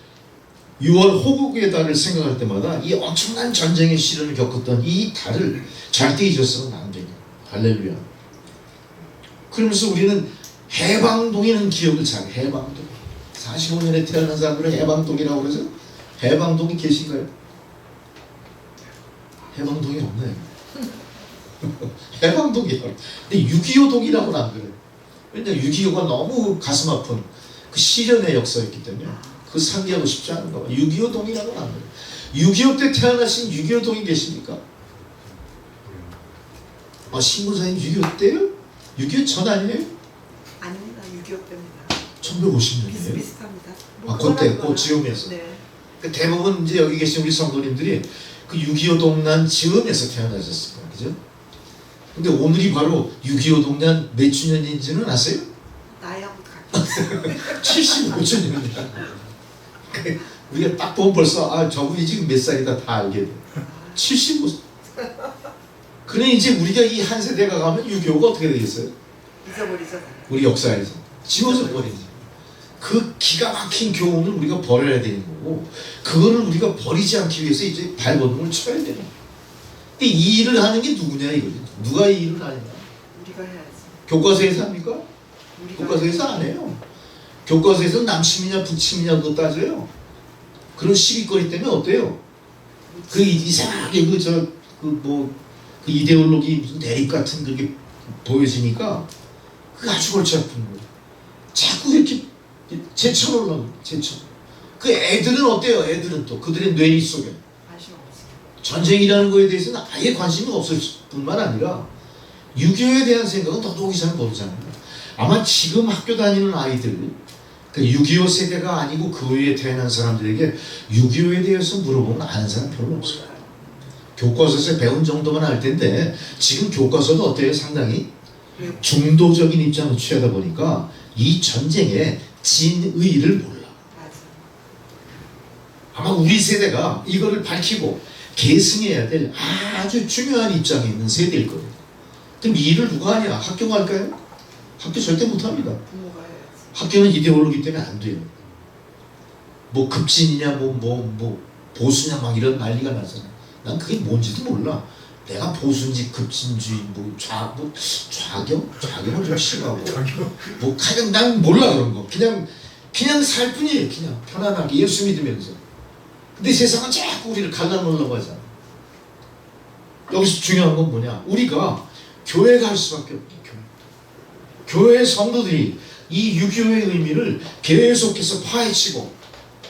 6월 호국의 달을 생각할 때마다 이 엄청난 전쟁의 시련을 겪었던 이 달을 절대 잊어서는 안 돼요. 할렐루야. 그러면서 우리는 해방동이라는 기억을 잘, 해방동. 45년에 태어난 사람들은 해방동이라고 그러죠? 해방동이 계신가요? 해방동이 없네. 해방동이라고. 근데 6.25동이라고는 안 그래요. 왜냐면 6.25가 너무 가슴 아픈 그 시련의 역사였기 때문에 그 상기하고 싶지 않은가 봐. 6.25동이라고는 안 그래요. 6.25 때 태어나신 6.25동이 계십니까? 아, 신부사님 6.25 때요? 6.25 전 아니에요? 아닙니다. 6.25 때입니다. 1950년이에요. 비슷비슷합니다. 아, 그때 그 지음에서. 네. 그 대부분 이제 여기 계신 우리 성도님들이 그 6.25 동란 즈음에서 태어나셨을 거예요. 그죠? 근데 오늘이 바로 6.25 동란 몇 주년인지는 아세요? 나이하고 가까웠어요. 75주년이야. 우리가 딱 보면 벌써 아 저분이 지금 몇 살이다 다 알게 돼. 75. 그래 이제 우리가 이 한 세대가 가면 6.25가 어떻게 되겠어요? 잊어버리죠. 우리 역사에서 지워져 버리지. 그 기가 막힌 교훈을 우리가 버려야 되는 거고, 그거를 우리가 버리지 않기 위해서 이제 발버둥을 쳐야 되는 거야. 근데 이 일을 하는 게 누구냐 이거지. 누가 이 일을 하느냐? 우리가 해야지. 교과서에서 합니까? 우리가 교과서에서 안 해요. 교과서에서 남침이냐 북침이냐 그거 따져요. 그런 시비거리 때문에 어때요? 그 이상하게 그 이데올로기 무슨 대립 같은 그게 보여지니까 그 아주 골치 아픈 거예요. 자꾸 이렇게 제쳐 올라오고 제쳐. 그 애들은 어때요? 애들은 또 그들의 뇌리 속에 관심 없어요. 전쟁이라는 거에 대해서는 아예 관심이 없을 뿐만 아니라 6.25에 대한 생각은 더더욱 이상 모르잖아요. 아마 지금 학교 다니는 아이들, 그 6.25 세대가 아니고 그 후에 태어난 사람들에게 6.25에 대해서 물어보면 아는 사람 별로 없어요. 교과서에서 배운 정도만 알 텐데 지금 교과서도 어때요? 상당히 중도적인 입장을 취하다 보니까 이 전쟁의 진의를 몰라. 맞아. 아마 우리 세대가 이거를 밝히고 계승해야 될 아주 중요한 입장에 있는 세대일 거예요. 그럼 이 일을 누가 하냐? 학교가 할까요? 학교 절대 못합니다. 부모가 해야지. 학교는 이데올로기 때문에 안 돼요. 뭐 급진이냐 뭐 보수냐 막 이런 난리가 나잖아. 난 그게 뭔지도 몰라. 내가 보수인지 급진주의 좌경은 좀 심하고 뭐 가장 난 몰라 그런 거. 그냥 살 뿐이에요. 그냥 편안하게 예수 믿으면서. 근데 세상은 자꾸 우리를 갈라놓으려고 하잖아. 여기서 중요한 건 뭐냐? 우리가 교회 갈 수밖에 없는 교회 성도들이 이 6.25의 의미를 계속해서 파헤치고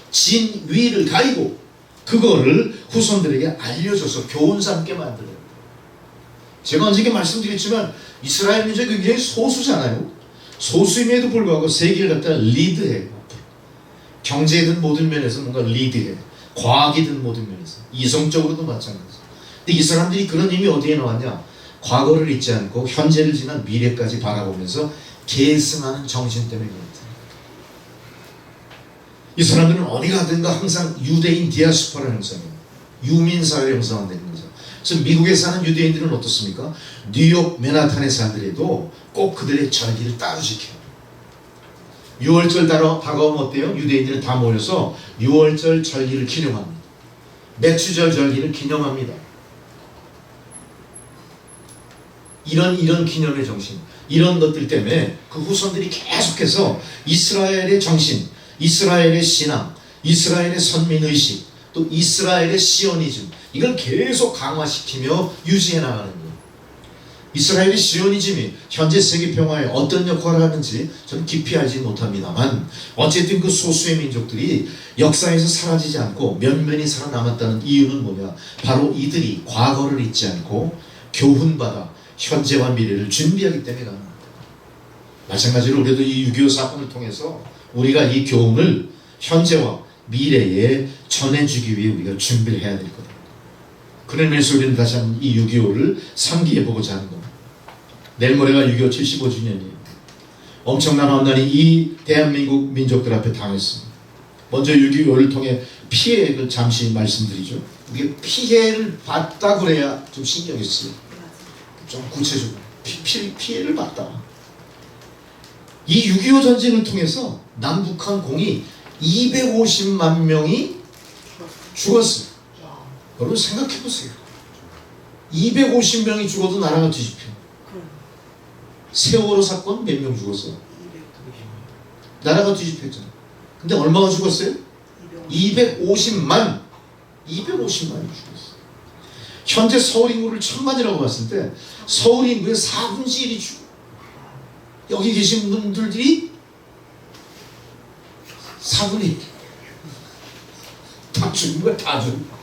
진위를 가리고 그거를 후손들에게 알려줘서 교훈 삼게 만들어요. 제가 언제 말씀드렸지만 이스라엘 민족이 굉장히 소수잖아요. 소수임에도 불구하고 세계를 갖다 리드해요. 경제든 모든 면에서 뭔가 리드해. 과학이든 모든 면에서. 이성적으로도 마찬가지. 근데 이 사람들이 그런 의미 어디에 나왔냐? 과거를 잊지 않고 현재를 지난 미래까지 바라보면서 계승하는 정신 때문에 그렇다. 이 사람들은 어디 가든가 항상 유대인 디아스포라 형성이에요. 유민사회를 형성한다는 거죠. 그래서 미국에 사는 유대인들은 어떻습니까? 뉴욕 맨하탄에 살더라도 꼭 그들의 절기를 따로 지켜요. 6월절 다가오면 어때요? 유대인들은 다 모여서 6월절 절기를 기념합니다. 매추절 절기를 기념합니다. 이런 기념의 정신, 이런 것들 때문에 그 후손들이 계속해서 이스라엘의 정신, 이스라엘의 신앙, 이스라엘의 선민의식, 또 이스라엘의 시오니즘, 이걸 계속 강화시키며 유지해 나가는 거예요. 이스라엘의 시오니즘이 현재 세계 평화에 어떤 역할을 하는지 저는 깊이 알지 못합니다만 어쨌든 그 소수의 민족들이 역사에서 사라지지 않고 면면이 살아남았다는 이유는 뭐냐? 바로 이들이 과거를 잊지 않고 교훈받아 현재와 미래를 준비하기 때문에 가능합니다. 마찬가지로 우리도 이 6.25 사건을 통해서 우리가 이 교훈을 현재와 미래에 전해주기 위해 우리가 준비를 해야 될 거다. 그런 면에서 우리는 다시 한번 이 6.25를 상기해보고자 하는 겁니다. 내일 모레가 6.25 75주년이에요. 엄청난 혼란이 이 대한민국 민족들 앞에 당했습니다. 먼저 6.25를 통해 피해를 잠시 말씀드리죠. 이게 피해를 봤다 그래야 좀 신경이 쓰여요. 좀 구체적으로 피해를 봤다. 이 6.25 전쟁을 통해서 남북한 공이 250만 명이 죽었어요. 여러분 생각해보세요. 250명이 죽어도 나라가 뒤집혀. 세월호 사건 몇 명 죽었어? 나라가 뒤집혔잖아. 근데 얼마가 죽었어요? 250만. 250만이 죽었어. 현재 서울 인구를 1000만이라고 봤을 때 서울 인구의 4분의 1이 죽어. 여기 계신 분들이 4분의 1. 다 죽은 거야, 다 죽은 거야.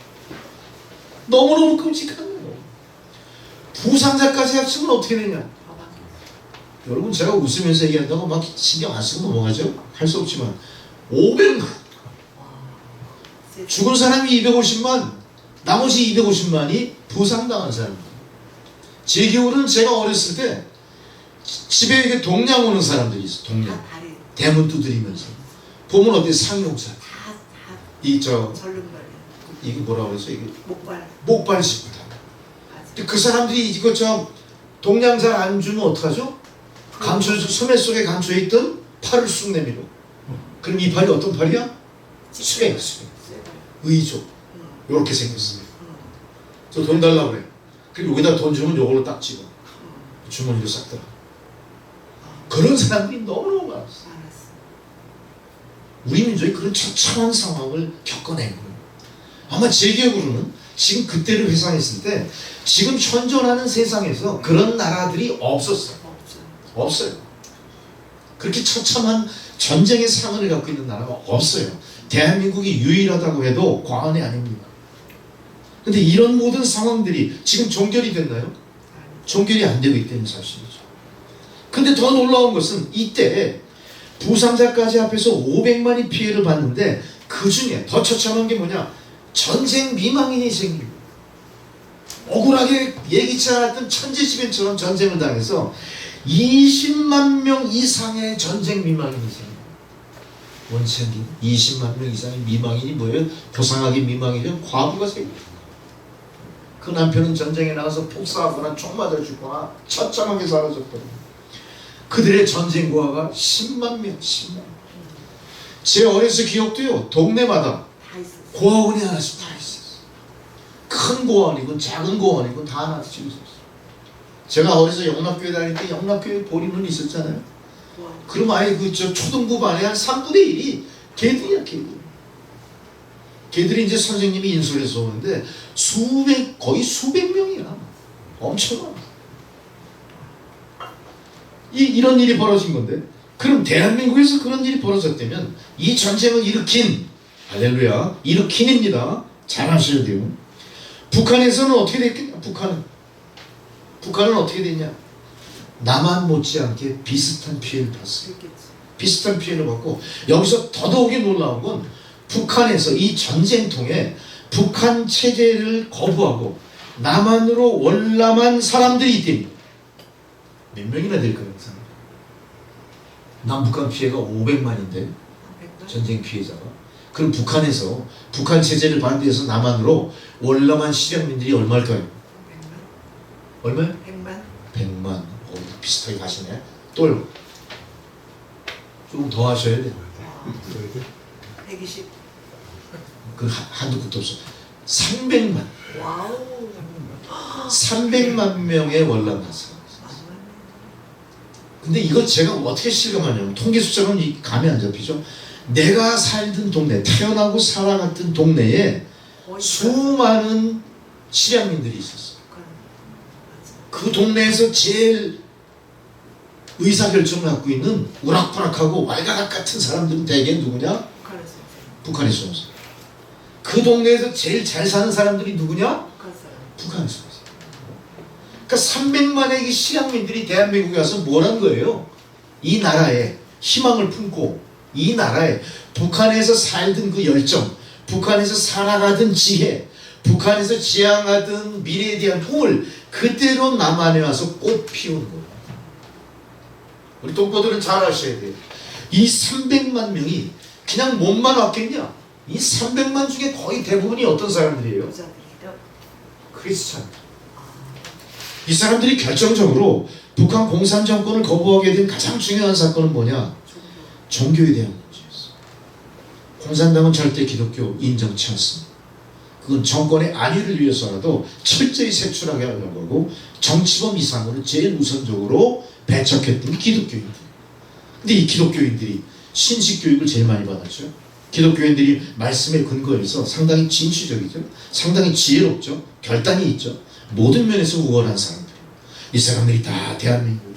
너무너무 끔찍한 거예요. 부상자까지 합치면 어떻게 되냐? 여러분, 제가 웃으면서 얘기한다고 막 신경 안 쓰고 넘어가죠? 할 수 없지만 500만. 죽은 사람이 250만, 나머지 250만이 부상당한 사람입니다. 제 기억으로는 제가 어렸을 때 집에 이렇게 동냥 오는 사람들이 있어. 동냥. 대문 두드리면서. 보면 어때? 상용차. 이게 뭐라 그러죠? 이게 목발 짚고 다. 그 사람들이 이거 동냥 잘 안 주면 어떡하죠? 소매 속에 감춰있던 팔을 쑥 내밀어. 그럼 이 팔이 어떤 팔이야? 수백. 의족. 요렇게 생겼어요. 저 돈 달라고 그래. 그리고 여기다 돈 주면 요걸로 딱 찍어. 주머니로 싹 들어. 그런 사람들이 너무너무 많았어. 우리 민족이 그런 처참한 상황을 겪어낸 거예요. 아마 제 기억으로는 지금 그때를 회상했을 때 지금 현존하는 세상에서 그런 나라들이 없었어요. 없어요. 그렇게 처참한 전쟁의 상흔을 갖고 있는 나라가 없어요. 대한민국이 유일하다고 해도 과언이 아닙니다. 근데 이런 모든 상황들이 지금 종결이 됐나요? 종결이 안 되고 있다는 사실이죠. 근데 더 놀라운 것은 이때 부상자까지 합해서 500만이 피해를 봤는데 그 중에 더 처참한 게 뭐냐? 전쟁 미망인이 생기고 억울하게 예기치 않았던 천재지변처럼 전쟁을 당해서 20만 명 이상의 전쟁 미망인이 생깁니다. 원치 않게 20만 명 이상의 미망인이 뭐예요? 고상하게 미망이죠. 과부가 생깁니다. 그 남편은 전쟁에 나가서 폭사하거나 총 맞아 죽거나 처참하게 사라졌거든요. 그들의 전쟁 고아가 10만 명, 10만 명. 제 어려서 기억도요, 동네마다 고아원이 하나씩 다 있었어요. 큰 고아원이군 작은 고아원이군 다 하나씩 있었어요. 제가 어려서 영락교회 다닐 때 영락교회 보리문 있었잖아요. 그럼 아예 초등부 반에 한 3분의 1이 걔들이야, 걔들. 걔들이 이제 선생님이 인솔해서 오는데 거의 수백 명이야. 엄청 많아. 이런 일이 벌어진 건데, 그럼 대한민국에서 그런 일이 벌어졌다면 이 전쟁을 일으킨, 할렐루야, 일으킨입니다. 잘 아셔야 돼요. 북한에서는 어떻게 됐겠냐? 북한은 어떻게 됐냐? 남한 못지않게 비슷한 피해를 봤어요. 비슷한 피해를 받고, 여기서 더더욱이 놀라운 건 북한에서 이 전쟁통에 북한 체제를 거부하고 남한으로 월남한 사람들이 있답니다. 몇 명이나 될까요? 남북한 피해가 500만인데 전쟁 피해자가. 그럼 북한에서 북한 체제를 반대해서 남한으로 월남한 시련민들이 얼마일까요? 100만. 얼마요? 100만. 비슷하게 가시네. 또요. 조금 더 하셔야 돼요. 120. 그 한두 끝도 없어. 300만. 와우. 300만 명의 월남가서. 근데 이거 제가 어떻게 실감하냐면, 통계 숫자는 감이 안 잡히죠. 내가 살던 동네, 태어나고 살아갔던 동네에 수많은 실향민들이 있었어. 그 동네에서 제일 의사결정을 갖고 있는 우락부락하고 왈가락 같은 사람들은 대개 누구냐? 북한에서 왔어. 그 동네에서 제일 잘 사는 사람들이 누구냐? 북한에서 왔어. 그러니까 300만의 이 실향민들이 대한민국에 와서 뭘 한 거예요? 이 나라에 희망을 품고, 이 나라에 북한에서 살던 그 열정, 북한에서 살아가던 지혜, 북한에서 지향하던 미래에 대한 꿈을 그대로 남한에 와서 꽃 피우는 거예요. 우리 동포들은 잘 아셔야 돼요. 이 300만 명이 그냥 몸만 왔겠냐? 이 300만 중에 거의 대부분이 어떤 사람들이에요? 크리스찬. 이 사람들이 결정적으로 북한 공산 정권을 거부하게 된 가장 중요한 사건은 뭐냐? 종교에 대한 문제였어. 공산당은 절대 기독교 인정치 않습니다. 그건 정권의 안위를 위해서라도 철저히 색출하게 하려고 하고 정치범 이상으로 제일 우선적으로 배척했던 기독교인들. 근데 이 기독교인들이 신식교육을 제일 많이 받았죠. 기독교인들이 말씀에 근거해서 상당히 진취적이죠. 상당히 지혜롭죠. 결단이 있죠. 모든 면에서 우월한 사람들. 이 사람들이 다 대한민국.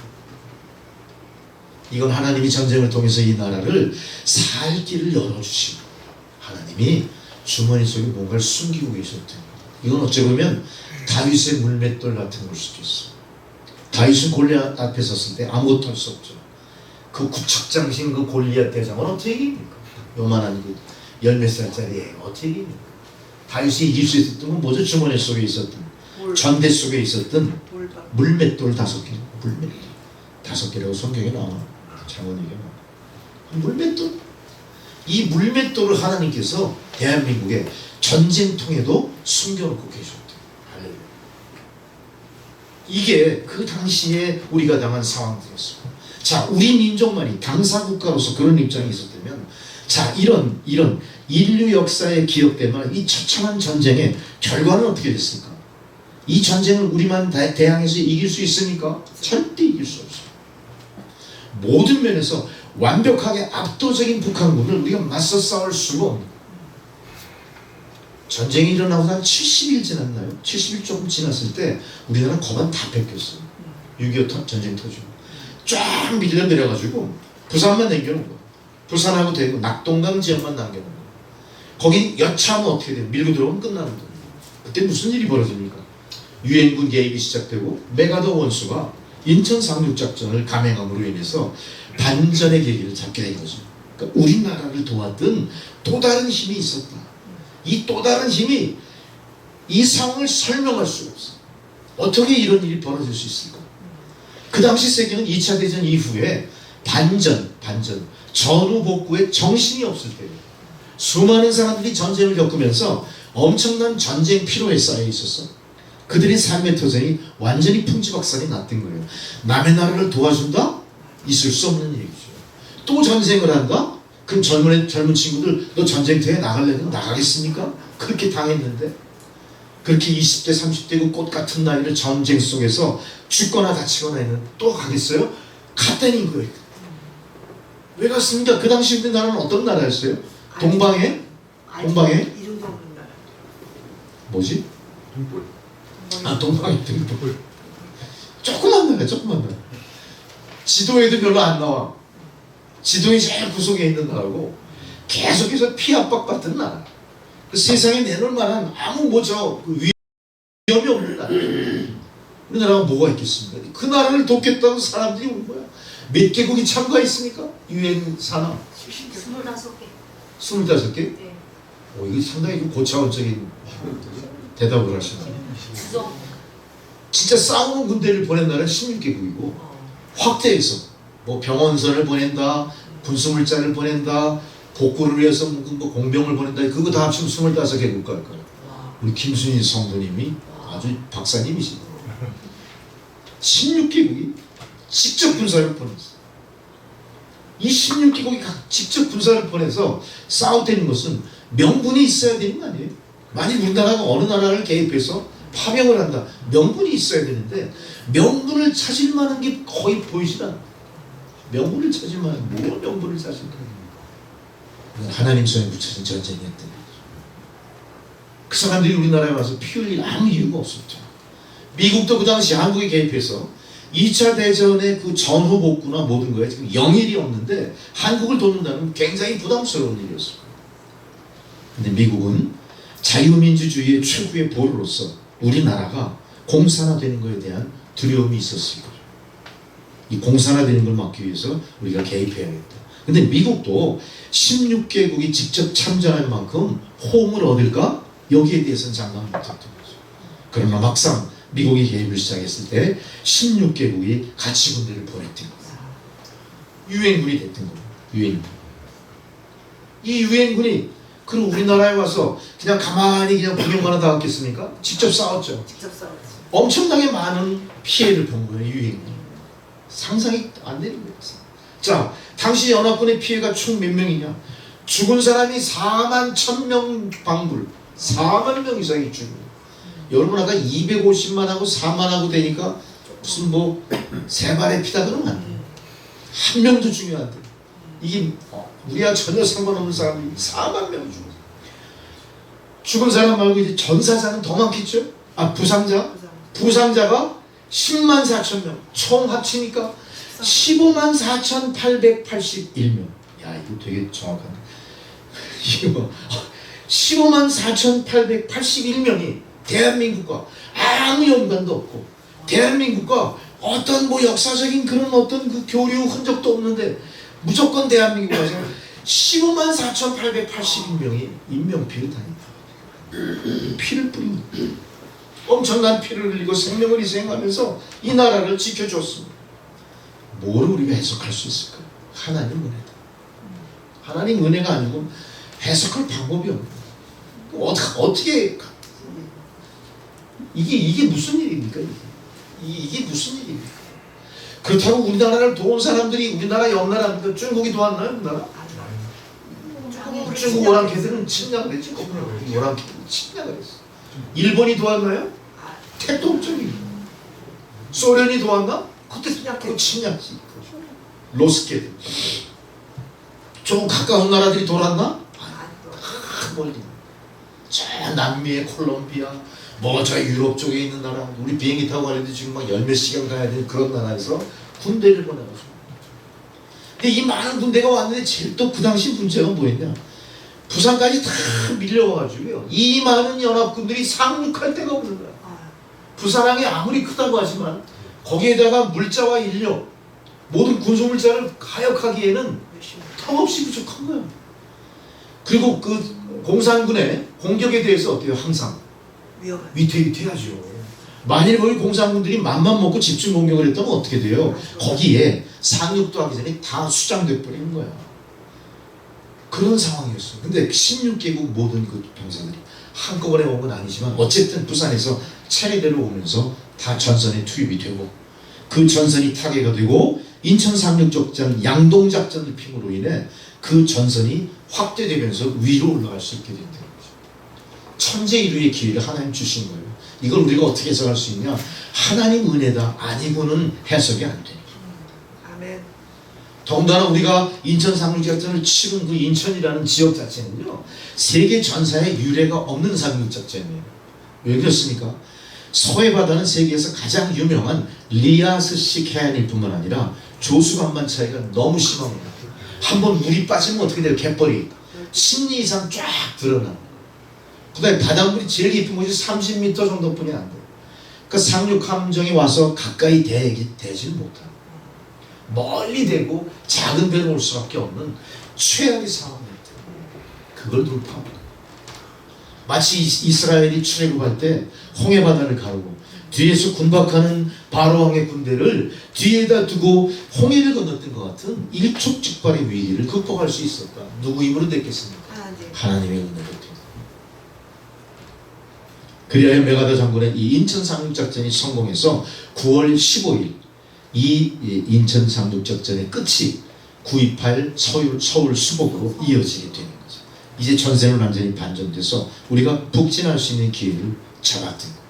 이건 하나님이 전쟁을 통해서 이 나라를 살 길을 열어주시고 하나님이 주머니 속에 뭔가를 숨기고 계셨대요. 이건 어찌 보면 다윗의 물맷돌 같은 걸 수도 있어. 다윗은 골리앗 앞에 섰을 때 아무것도 할 수 없죠. 그 구척장신 그 골리앗 대장은 어떻게 이깁니까? 요만한 그 10몇 살짜리 애가 어떻게 이깁니까? 다윗이 이길 수 있었던 건 뭐죠? 주머니 속에 있었던 전대 속에 있었던 물맷돌 5개. 물맷돌 5개라고 성경에 나와. 장원에게 나와. 물맷돌. 이 물맷돌을 하나님께서 대한민국의 전쟁통에도 숨겨놓고 계셨대요. 할렐루야. 이게 그 당시에 우리가 당한 상황들이었어요. 자, 우리 민족만이 당사국가로서 그런 입장이 있었다면, 자, 이런 인류 역사에 기억될 만한 이 처참한 전쟁의 결과는 어떻게 됐을까? 이 전쟁을 우리만 대항해서 이길 수 있습니까? 절대 이길 수 없어요. 모든 면에서 완벽하게 압도적인 북한군을 우리가 맞서 싸울 수가 없는 거예요. 전쟁이 일어나고 한 70일 지났나요? 70일 조금 지났을 때 우리나라는 거반 다 뺏겼어요. 6.25 전쟁 터지고 쫙 밀려 내려가지고 부산만 남겨놓은 거예요. 부산하고 대구 낙동강 지역만 남겨놓은 거예요. 거긴 여차하면 어떻게 돼요? 밀고 들어오면 끝나는 거예요. 그때 무슨 일이 벌어집니까? 유엔군 개입이 시작되고 메가더 원수가 인천 상륙작전을 감행함으로 인해서 반전의 계기를 잡게 된 거죠. 그러니까 우리나라를 도왔던 또 다른 힘이 있었다. 이 또 다른 힘이 이 상황을 설명할 수가 없어. 어떻게 이런 일이 벌어질 수 있을까? 그 당시 세계는 2차 대전 이후에 반전, 전후 복구에 정신이 없을 때예요. 수많은 사람들이 전쟁을 겪으면서 엄청난 전쟁 피로에 쌓여 있었어. 그들의 삶의 터전이 완전히 풍지박산이 났던 거예요. 남의 나라를 도와준다? 있을 수 없는 얘기죠. 또 전쟁을 한다? 그럼 젊은 친구들 너 전쟁터에 나가려면 나가겠습니까? 그렇게 당했는데 그렇게 20대 30대 그 꽃 같은 나이를 전쟁 속에서 죽거나 다치거나 했는데 또 가겠어요? 갔다는 거예요. 왜 갔습니까? 그 당시 우리나라는 어떤 나라였어요? 동방에? 뭐지? 아, 동방에 등불. 조그만 나라. 지도에도 별로 안 나와. 지도에 제일 구석에 있는 나라고 계속해서 피압박 같은 나라. 그 세상에 내놓을 만한 아무 위험이 없는 나라. 우리나라가 뭐가 있겠습니까? 그 나라를 돕겠다는 사람들이 온 거야. 몇 개국이 참가했습니까? 유엔 산하 25개. 25개? 네. 이거 상당히 고차원적인 대답을 하시네. 진짜 싸우는 군대를 보낸 나라는 16개국이고 확대해서 뭐 병원선을 보낸다, 군수물자를 보낸다, 복구를 위해서 뭐 공병을 보낸다. 그거 다 합치면 25개 국가일 거예요. 우리 김순희 성도님이 아주 박사님이시죠. 16개국이 직접 군사를 보냈어요. 이 16개국이 직접 군사를 보내서 싸우다는 것은 명분이 있어야 되는 거 아니에요? 만약 우리나라가 어느 나라를 개입해서 파병을 한다. 명분이 있어야 되는데 명분을 찾을 만한 게 거의 보이질 않아요. 명분을 찾을 만한 뭘 명분을 찾을까? 하나님 손에 붙여진 전쟁이었던 거죠. 그 사람들이 우리나라에 와서 피 흘릴 아무 이유가 없었죠. 미국도 그 당시 한국에 개입해서 2차 대전의 그 전후 복구나 모든 거에 지금 영일이 없는데 한국을 돕는다는 굉장히 부담스러운 일이었어요. 근데 미국은 자유민주주의의 최고의 보루로서 우리나라가 공산화되는 것에 대한 두려움이 있었을 거죠. 이 공산화되는 걸 막기 위해서 우리가 개입해야겠다. 근데 미국도 16개국이 직접 참전할 만큼 호응을 얻을까? 여기에 대해서는 장담 못했던 거죠. 그러나 막상 미국이 개입을 시작했을 때 16개국이 같이 군대를 보냈던 거예요. 유엔군이 됐던 거예요. 유엔군. 이 유엔군이 그럼 우리나라에 와서 그냥 가만히 그냥 구경만 하다 왔겠습니까? 직접 싸웠죠. 엄청나게 많은 피해를 본 거예요. 유엔군이. 상상이 안 되는 거예요. 자, 당시 연합군의 피해가 총 몇 명이냐? 죽은 사람이 41,000명 방불, 4만 명 이상이 죽은. 여러분 아까 250만 하고 4만 하고 되니까 무슨 뭐 세 발의 피다 그러면 안 돼. 한 명도 중요한데 이게 우리와 전혀 상관없는 사람이 4만 명 죽었어. 죽은 사람 말고 이제 전사자는 더 많겠죠? 부상자가 10만 4천 명 총 합치니까 15만 4,881명. 야 이거 되게 정확한데 이거 15만 4,881명이 대한민국과 아무 연관도 없고 대한민국과 어떤 뭐 역사적인 그런 어떤 그 교류 흔적도 없는데 무조건 대한민국 와서 15만 4,881명이 인명피를 다닙니다. 피를 뿌린 엄청난 피를 흘리고 생명을 희생하면서 이 나라를 지켜줬습니다. 뭐를 우리가 해석할 수 있을까? 하나님 은혜다. 하나님 은혜가 아니고 해석할 방법이 없는. 어떻게 이게 무슨 일입니까? 이게 무슨 일입니까? 그렇다고 우리나라를 도운 사람들이 우리나라 옆 나라입니까? 중국이 도왔나요? 우리나라? 중국 오랑캐들은 침략을 했지. 오랑캐들은 침략을 했어. 일본이 도왔나요? 택도 없죠. 소련이 도왔나? 그때 침략지. 로스케들. 좀 가까운 나라들이 돌았나? 멀리. 저 남미의 콜롬비아, 뭐 저 유럽 쪽에 있는 나라, 우리 비행기 타고 가는데 지금 막 열 몇 시간 가야 되는 그런 나라에서 군대를 보내가지고. 근데 이 많은 군대가 왔는데 제일 또 그 당시 문제가 뭐였냐? 부산까지 다 밀려와가지고요. 이 많은 연합군들이 상륙할 데가 없는 거야. 부산항이 아무리 크다고 하지만 거기에다가 물자와 인력, 모든 군소물자를 가역하기에는 턱없이 부족한 거야. 그리고 그 공산군의 공격에 대해서 어때요? 항상 위태위태하죠. 만일 거기 공산군들이 맘만 먹고 집중 공격을 했다면 어떻게 돼요? 거기에 상륙도 하기 전에 다 수장돼 버리는 거야. 그런 상황이었어요. 근데 16개국 모든 그 병사들이 한꺼번에 온 건 아니지만 어쨌든 부산에서 차례대로 오면서 다 전선에 투입이 되고 그 전선이 타개가 되고 인천 상륙작전 양동작전을 핌으로 인해 그 전선이 확대되면서 위로 올라갈 수 있게 된다는 거죠. 천재일우의 기회를 하나님 주신 거예요. 이걸 우리가 어떻게 해석할 수 있냐? 하나님 은혜다 아니고는 해석이 안 되니까. 아멘. 더군다나 우리가 인천 상륙작전을 치른 그 인천이라는 지역 자체는요, 세계 전사에 유례가 없는 상륙작전이에요. 왜 그렇습니까? 서해바다는 세계에서 가장 유명한 리아스식 해안일 뿐만 아니라 조수간만 차이가 너무 심합니다. 한번 물이 빠지면 어떻게 돼요? 갯벌이 10리 이상 쫙 드러나요. 그 다음에 바닷물이 제일 깊은 곳이 30m 정도뿐이 안 돼요. 그러니까 상륙함정이 와서 가까이 대질 못하고 멀리 대고 작은 배로 올 수밖에 없는 최악의 상황이었대요. 그걸 돌파합니다. 마치 이스라엘이 출애굽할 때 홍해바다를 가르고 뒤에서 군박하는 바로왕의 군대를 뒤에다 두고 홍해를 건넜던 것 같은 일촉즉발의 위기를 극복할 수 있었다. 누구 힘으로 됐겠습니까? 하나님의 은혜로 됐다. 그리하여 메가다 장군의 이 인천 상륙작전이 성공해서 9월 15일 이 인천 상륙작전의 끝이 9.28 서울 수복으로 이어지게 되는 거죠. 이제 전세는 완전히 반전돼서 우리가 북진할 수 있는 기회를 잡았던 거예요.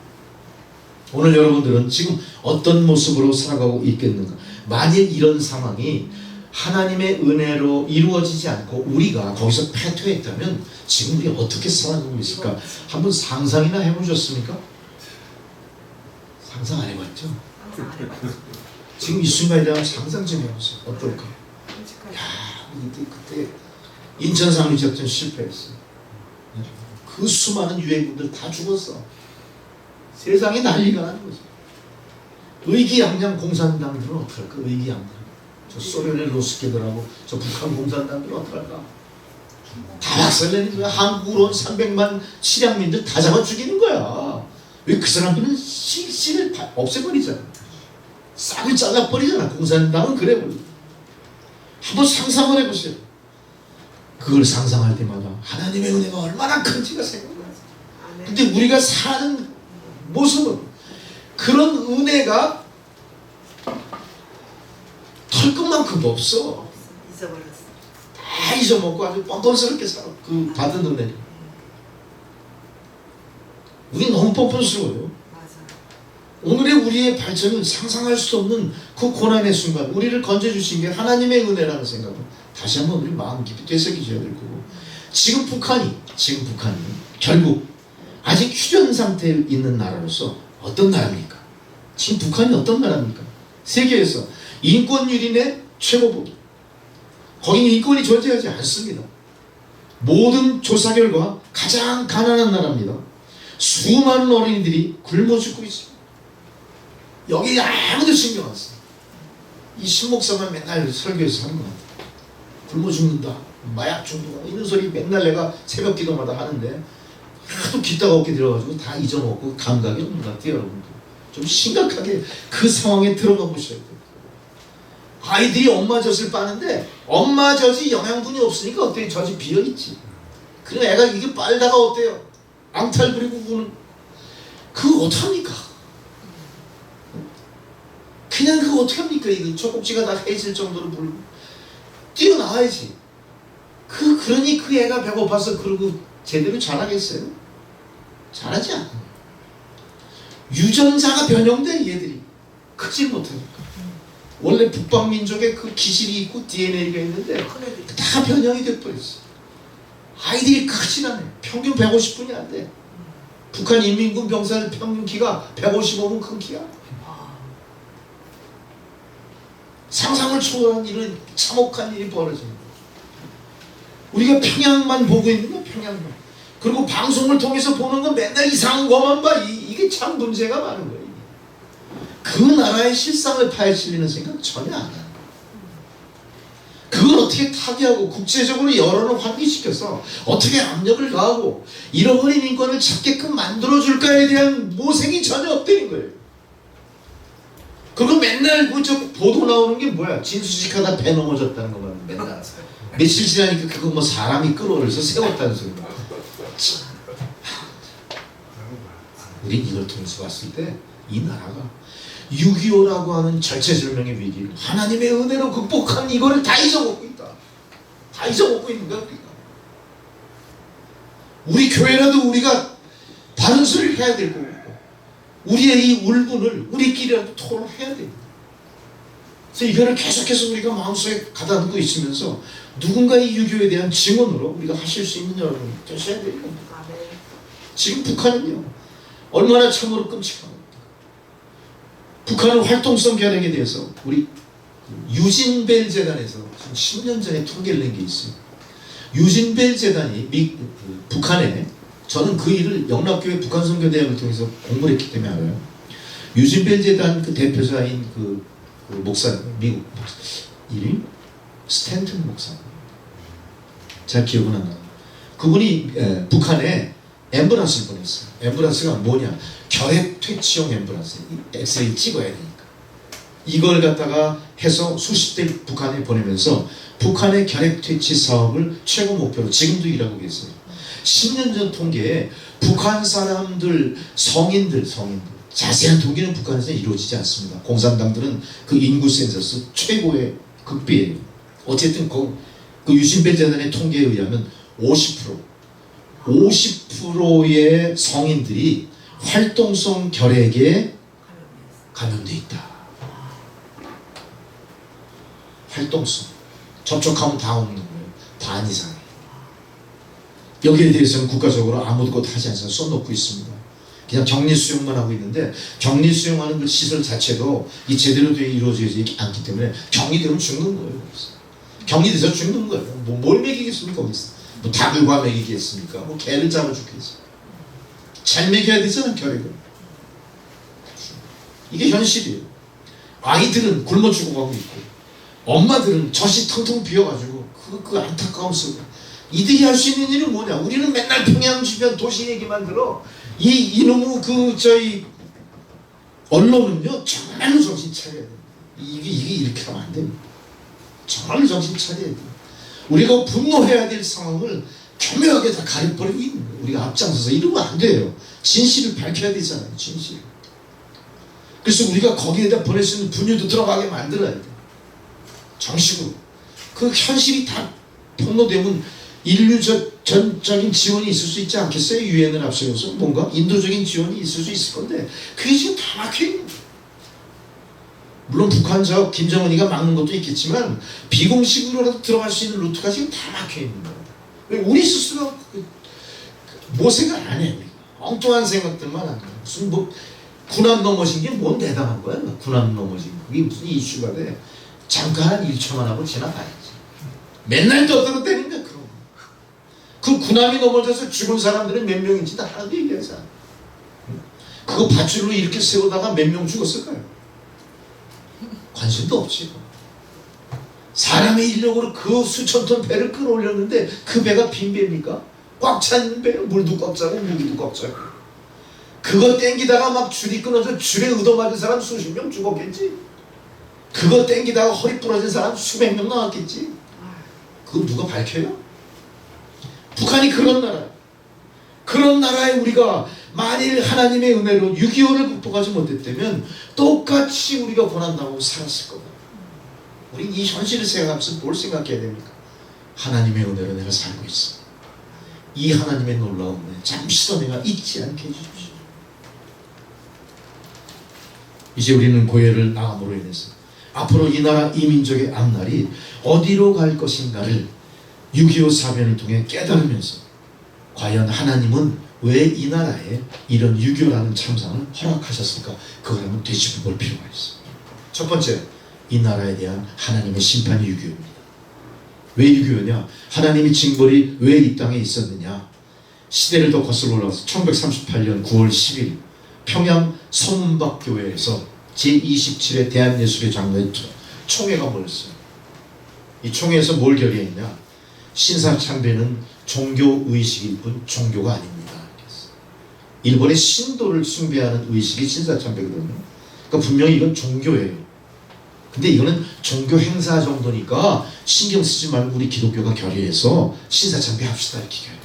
오늘 여러분들은 지금 어떤 모습으로 살아가고 있겠는가? 만일 이런 상황이 하나님의 은혜로 이루어지지 않고 우리가 거기서 패퇴했다면 지금 우리 어떻게 살아가고 있을까? 한번 상상이나 해보셨습니까? 상상 안 해봤죠? 지금 이 순간에 대한 상상 좀 해보세요. 어떨까? 야, 그때 인천 상륙작전 실패했어요. 그 수많은 유해군들 다 죽었어. 세상에 난리가 나는 거죠. 의기양양 공산당들은 어떡할까? 의기양양. 저 소련의 로스케들하고 저 북한 공산당들은 어떡할까? 다 박살내는 거야. 한국으로 온 300만 실향민들 다 잡아 죽이는 거야. 왜 그 사람들은 씨를 없애버리잖아. 싹을 잘라버리잖아. 공산당은 그래 버려. 한번 상상을 해보세요. 그걸 상상할 때마다 하나님의 은혜가 얼마나 큰지가 생각나요. 근데 우리가 사는 모습은 그런 은혜가 털끝만큼도 없어. 잊어버렸어. 다 잊어먹고 아주 뻔뻔스럽게 살아. 그 받은 은혜를. 우리 너무 뻔뻔스러워요. 오늘의 우리의 발전은 상상할 수 없는 그 고난의 순간 우리를 건져주신 게 하나님의 은혜라는 생각을 다시 한번 우리 마음 깊이 되새기셔야 될 거고, 지금 북한이 결국 아직 휴전 상태에 있는 나라로서 어떤 나라입니까? 지금 북한이 어떤 나라입니까? 세계에서 인권 유린의 최고봉, 거기는 인권이 존재하지 않습니다. 모든 조사 결과 가장 가난한 나라입니다. 수많은 어린이들이 굶어 죽고 있습니다. 여기 아무도 신경 안 써. 이 신목사만 맨날 설교에서 하는 것 같아요. 굶어 죽는다, 마약 중독, 이런 소리 맨날 내가 새벽 기도마다 하는데 하도 깃다가 없게 들어가지고 다 잊어먹고 감각이 없는 것 같아요. 여러분들 좀 심각하게 그 상황에 들어가 보셔야 돼요. 아이들이 엄마 젖을 빠는데 엄마 젖이 영양분이 없으니까 어때요? 젖이 비어있지. 그럼 애가 이게 빨다가 어때요? 앙탈 부리고 우는. 그거 어떡합니까? 그냥 그거 어떡합니까? 이거 젖꼭지가 다 해질 정도로 물고 뛰어나와야지. 그러니 그 애가 배고파서 그러고 제대로 자라겠어요? 자라지 않아요. 유전자가 변형돼 얘들이 크지 못하니까. 원래 북방민족의 그 기질이 있고 DNA가 있는데 다 변형이 돼버렸어. 아이들이 크진 않아요. 평균 150분이 안 돼. 북한 인민군 병사들 평균 키가 155분 큰 키야. 상상을 초월한 이런 참혹한 일이 벌어집니다. 우리가 평양만 보고 있는 거야. 평양만. 그리고 방송을 통해서 보는 건 맨날 이상한 것만 봐. 이게 참 문제가 많은 거예요. 그 나라의 실상을 파헤치려는 생각 전혀 안 해요. 그걸 어떻게 타개하고 국제적으로 여론을 환기시켜서 어떻게 압력을 가하고 잃어버린 인권을 찾게끔 만들어줄까에 대한 모색이 전혀 없다는 거예요. 그리고 맨날 저 보도 나오는 게 뭐야? 진수식하다 배 넘어졌다는 것만 맨날. 며칠 지나니까 그거 뭐 사람이 끌어올려서 세웠다는 소리. 우리 이걸 통해서 봤을 때 이 나라가 6.25라고 하는 절체절명의 위기를 하나님의 은혜로 극복한 이거를 다 잊어먹고 있다. 다 잊어먹고 있는 거야 우리가. 우리 교회라도 우리가 바른 소리를 해야 될 거고, 우리의 이 울분을 우리끼리라도 토론해야 됩니다. 그래서 이거를 계속해서 우리가 마음속에 가다듬고 있으면서 누군가의 유교에 대한 증언으로 우리가 하실 수 있는 여러분 되셔야 돼요. 지금 북한은요 얼마나 참으로 끔찍합니다. 북한은 활동성 결핵에 대해서 우리 유진벨 재단에서 지금 10년 전에 통계를 낸 게 있어요. 유진벨 재단이 북한에, 저는 그 일을 영락교회 북한선교대학을 통해서 공부를 했기 때문에 알아요. 유진벨 재단 그 대표자인 그 목사, 미국 목사, 이름이 스탠튼 목사. 잘 기억은 안 나요. 그분이 북한에 앰뷸런스를 보냈어요. 앰뷸런스가 뭐냐? 결핵 퇴치용 앰뷸런스. 엑스레이 찍어야 되니까. 이걸 갖다가 해서 수십 대 북한에 보내면서 북한의 결핵 퇴치 사업을 최고 목표로 지금도 일하고 계세요. 10년 전 통계에 북한 사람들, 성인들 자세한 통계는 북한에서 이루어지지 않습니다. 공산당들은 그 인구 센서스 최고의 극비예요. 어쨌든 그 유진벨 재단의 통계에 의하면 50%의 성인들이 활동성 결핵에 감염돼 있다. 활동성. 접촉하면 다 오는 거예요. 반 이상. 여기에 대해서는 국가적으로 아무것도 하지 않아서 써놓고 있습니다. 그냥 격리 수용만 하고 있는데, 격리 수용하는 그 시설 자체도 이 제대로 이루어지지 않기 때문에 격리되면 죽는 거예요. 격리돼서 죽는 거예요. 뭘 먹이겠습니까? 거기서. 뭐 닭을 과 먹이겠습니까? 뭐 개를 잡아 죽겠어. 잘 먹여야 되잖아, 결핵을. 이게 현실이에요. 아이들은 굶어 죽어가고 있고, 엄마들은 젖이 텅텅 비어가지고 그 안타까움 속에 이들이 할 수 있는 일은 뭐냐? 우리는 맨날 평양 주변 도시 얘기만 들어. 이놈의 저희 언론은요 정말로 정신 차려야 돼. 이게 이렇게 하면 안 됩니다. 정말로 정신 차려야 돼. 우리가 분노해야 될 상황을 교묘하게 다 가려버리고 있는 거예요. 우리가 앞장서서 이러면 안 돼요. 진실을 밝혀야 되잖아요. 진실. 그래서 우리가 거기에다 보낼 수 있는 분유도 들어가게 만들어야 돼. 정식으로. 그 현실이 다 폭로되면 인류적 전적인 지원이 있을 수 있지 않겠어요? 유엔을 앞세워서 뭔가 인도적인 지원이 있을 수 있을 건데 그게 지금 다 막혀 있는 거예요. 물론 북한 저 김정은이가 막는 것도 있겠지만 비공식으로라도 들어갈 수 있는 루트가 지금 다 막혀 있는 거예요. 왜 우리 스스로 뭐 생각 안 해? 엉뚱한 생각들만 하는 거야. 무슨 뭐 군함 넘어진 게 뭔 대단한 거야? 군함 넘어진 거. 그게 무슨 이슈가 돼? 잠깐 한 1초만 하고 지나가야지. 맨날 떠들어대는 거야 그런 거. 그 군함이 넘어져서 죽은 사람들은 몇 명인지 다 하나도 얘기하지 않아. 그거 밧줄로 이렇게 세우다가 몇 명 죽었을까요? 관심도 없지. 사람의 인력으로 그 수천 톤 배를 끌어올렸는데 그 배가 빈 배입니까? 꽉 찬 배, 물도 꽉 차고 무기도 꽉 차고. 그거 땡기다가 막 줄이 끊어져 줄에 얻어맞은 사람 수십 명 죽었겠지. 그거 땡기다가 허리 부러진 사람 수백 명 나왔겠지. 그거 누가 밝혀요? 북한이 그런 나라. 그런 나라에 우리가 만일 하나님의 은혜로 6.25를 극복하지 못했다면 똑같이 우리가 고난당하고 살았을 거다. 우리 이 현실을 생각하면서 뭘 생각해야 됩니까? 하나님의 은혜로 내가 살고 있어. 이 하나님의 놀라운 은혜 잠시도 내가 잊지 않게 해주십시오. 이제 우리는 고해를 나감으로 인해서 앞으로 이 나라 이 민족의 앞날이 어디로 갈 것인가를 6.25 사변을 통해 깨달으면서 과연 하나님은 왜 이 나라에 이런 6.25라는 참상을 허락하셨을까? 그걸 한번 되짚어볼 필요가 있어요. 첫 번째, 이 나라에 대한 하나님의 심판이 6.25입니다. 왜 6.25냐? 하나님의 징벌이 왜 이 땅에 있었느냐? 시대를 더 거슬러 올라가서 1938년 9월 10일 평양 서문박교회에서 제27회 대한예술의 장로회 총회가 모였어요. 이 총회에서 뭘 결의했냐? 신사참배는 종교의식일 뿐 종교가 아닙니다. 일본의 신도를 숭배하는 의식이 신사참배거든요. 그러니까 분명히 이건 종교예요. 근데 이거는 종교 행사 정도니까 신경 쓰지 말고 우리 기독교가 결의해서 신사참배 합시다 이렇게 결의해요.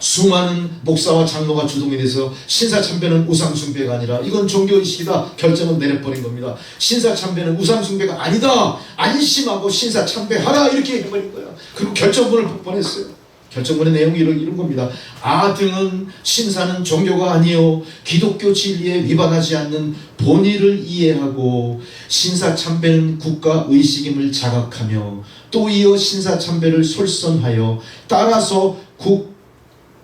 수많은 목사와 장로가 주동이 돼서 신사참배는 우상숭배가 아니라 이건 종교의식이다 결정은 내려버린 겁니다. 신사참배는 우상숭배가 아니다. 안심하고 신사참배하라 이렇게 해버린 거야. 그리고 결정문을 보냈어요. 결정문의 내용이 이런 겁니다. 아등은 신사는 종교가 아니요 기독교 진리에 위반하지 않는 본의를 이해하고 신사참배는 국가의식임을 자각하며 또 이어 신사참배를 솔선하여 따라서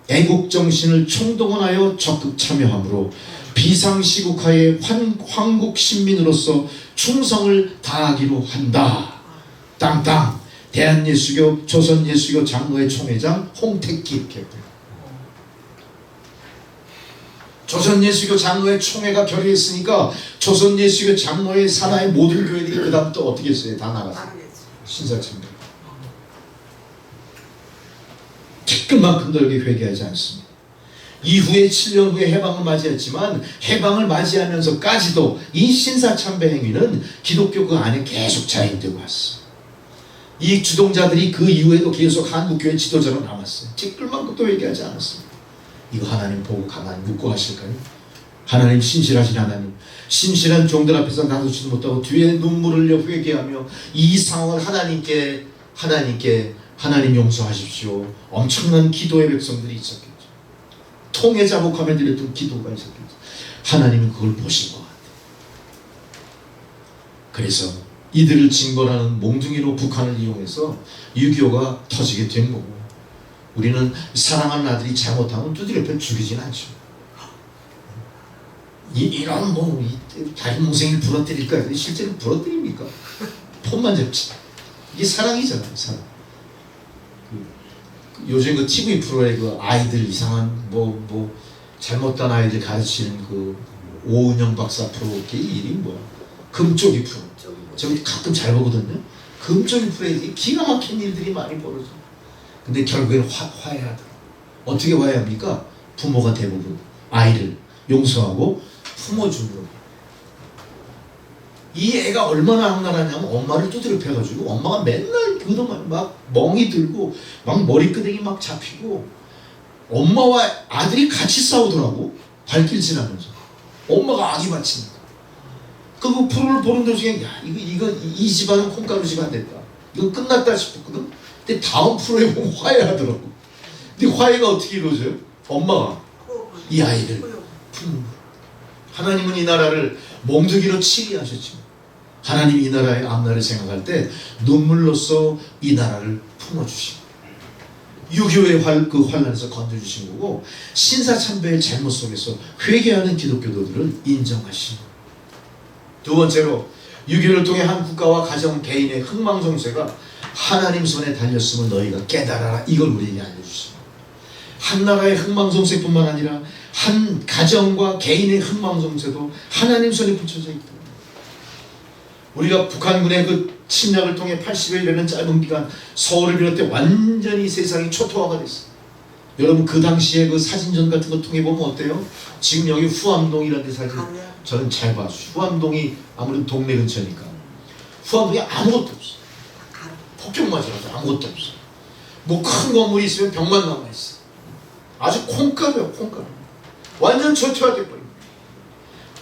애국정신을 총동원하여 적극 참여하므로 비상시국하에 황국신민으로서 충성을 다하기로 한다. 땅땅 대한예수교 조선예수교 장로회 총회장 홍택기 이렇게 했고요. 조선예수교 장로회 총회가 결의했으니까 조선예수교 장로회 산하의 모든 교회들이 그 다음 또 어떻게 했어요? 다 나갔어요. 신사참배. 티끌만큼 넓게 회개하지 않습니다. 이후에 7년 후에 해방을 맞이했지만 해방을 맞이하면서까지도 이 신사참배 행위는 기독교 그 안에 계속 자행되고 왔어요. 이 주동자들이 그 이후에도 계속 한국교회 지도자로 남았어요. 티끌만큼도 회개하지 않았어요. 이거 하나님 보고 가만히 묵고 하실까요? 하나님 신실하신 하나님, 신실한 종들 앞에서 놔두지도 못하고 뒤에 눈물을 흘려 회개하며 이 상황을 하나님 용서하십시오. 엄청난 기도의 백성들이 있었겠죠. 통해 자복하며 드렸던 기도가 있었겠죠. 하나님은 그걸 보신 것 같아요. 그래서 이들을 징벌하는 몽둥이로 북한을 이용해서 6.25가 터지게 된 거고, 우리는 사랑하는 아들이 잘못하면 두드려 패 죽이진 않죠. 이런 자기 동생을 부러뜨릴까? 실제로 부러뜨립니까? 폰만 잡지. 이게 사랑이잖아요. 사랑. 요즘 그 TV 프로에 그 아이들 이상한 잘못된 아이들 가르치는 그 오은영 박사 프로 그 이름이 뭐야? 금쪽이 프로. 저기 가끔 잘 보거든요. 금쪽이 프로에 기가 막힌 일들이 많이 벌어져. 근데 결국에는 화해하더라. 어떻게 화해합니까? 부모가 대부분 아이를 용서하고 품어주고. 이 애가 얼마나 악랄하냐면 엄마를 두드려 패가지고 엄마가 맨날 그동안 막 멍이 들고 막 머리끄댕이 막 잡히고 엄마와 아들이 같이 싸우더라고. 발길 지나면서 엄마가 악이 받치니까. 그 프로를 보는 도중에 야 이 집안은 콩가루 집안 됐다. 이거 끝났다 싶었거든. 근데 다음 프로에 보면 화해하더라고. 근데 화해가 어떻게 이루어져요? 엄마가 이 아이를 품는 거예요. 하나님은 이 나라를 몽둥이로 치게 하셨지만 하나님이 이 나라의 앞날을 생각할 때 눈물로써 이 나라를 품어주시고 6.25의 그 환란에서 건져주신 거고 신사참배의 잘못 속에서 회개하는 기독교도들을 인정하시고 두 번째로 6.25를 통해 한 국가와 가정 개인의 흥망성쇠가 하나님 손에 달렸음을 너희가 깨달아라. 이걸 우리에게 알려주십니다. 한 나라의 흥망성쇠뿐만 아니라 한 가정과 개인의 흥망성쇠도 하나님 손에 붙여져 있다. 우리가 북한군의 그 침략을 통해 80여일이라는 짧은 기간 서울을 비롯해 완전히 세상이 초토화가 됐어요. 여러분 그 당시에 그 사진전 같은 거 통해 보면 어때요? 지금 여기 후암동이라는 데 사진 저는 잘 봐요. 후암동이 아무래도 동네 근처니까 후암동에 아무것도 없어. 폭격 맞아가지고 아무것도 없어. 뭐 큰 건물이 있으면 벽만 남아있어. 아주 콩가루야 콩가루. 완전 초토화돼 버립니다.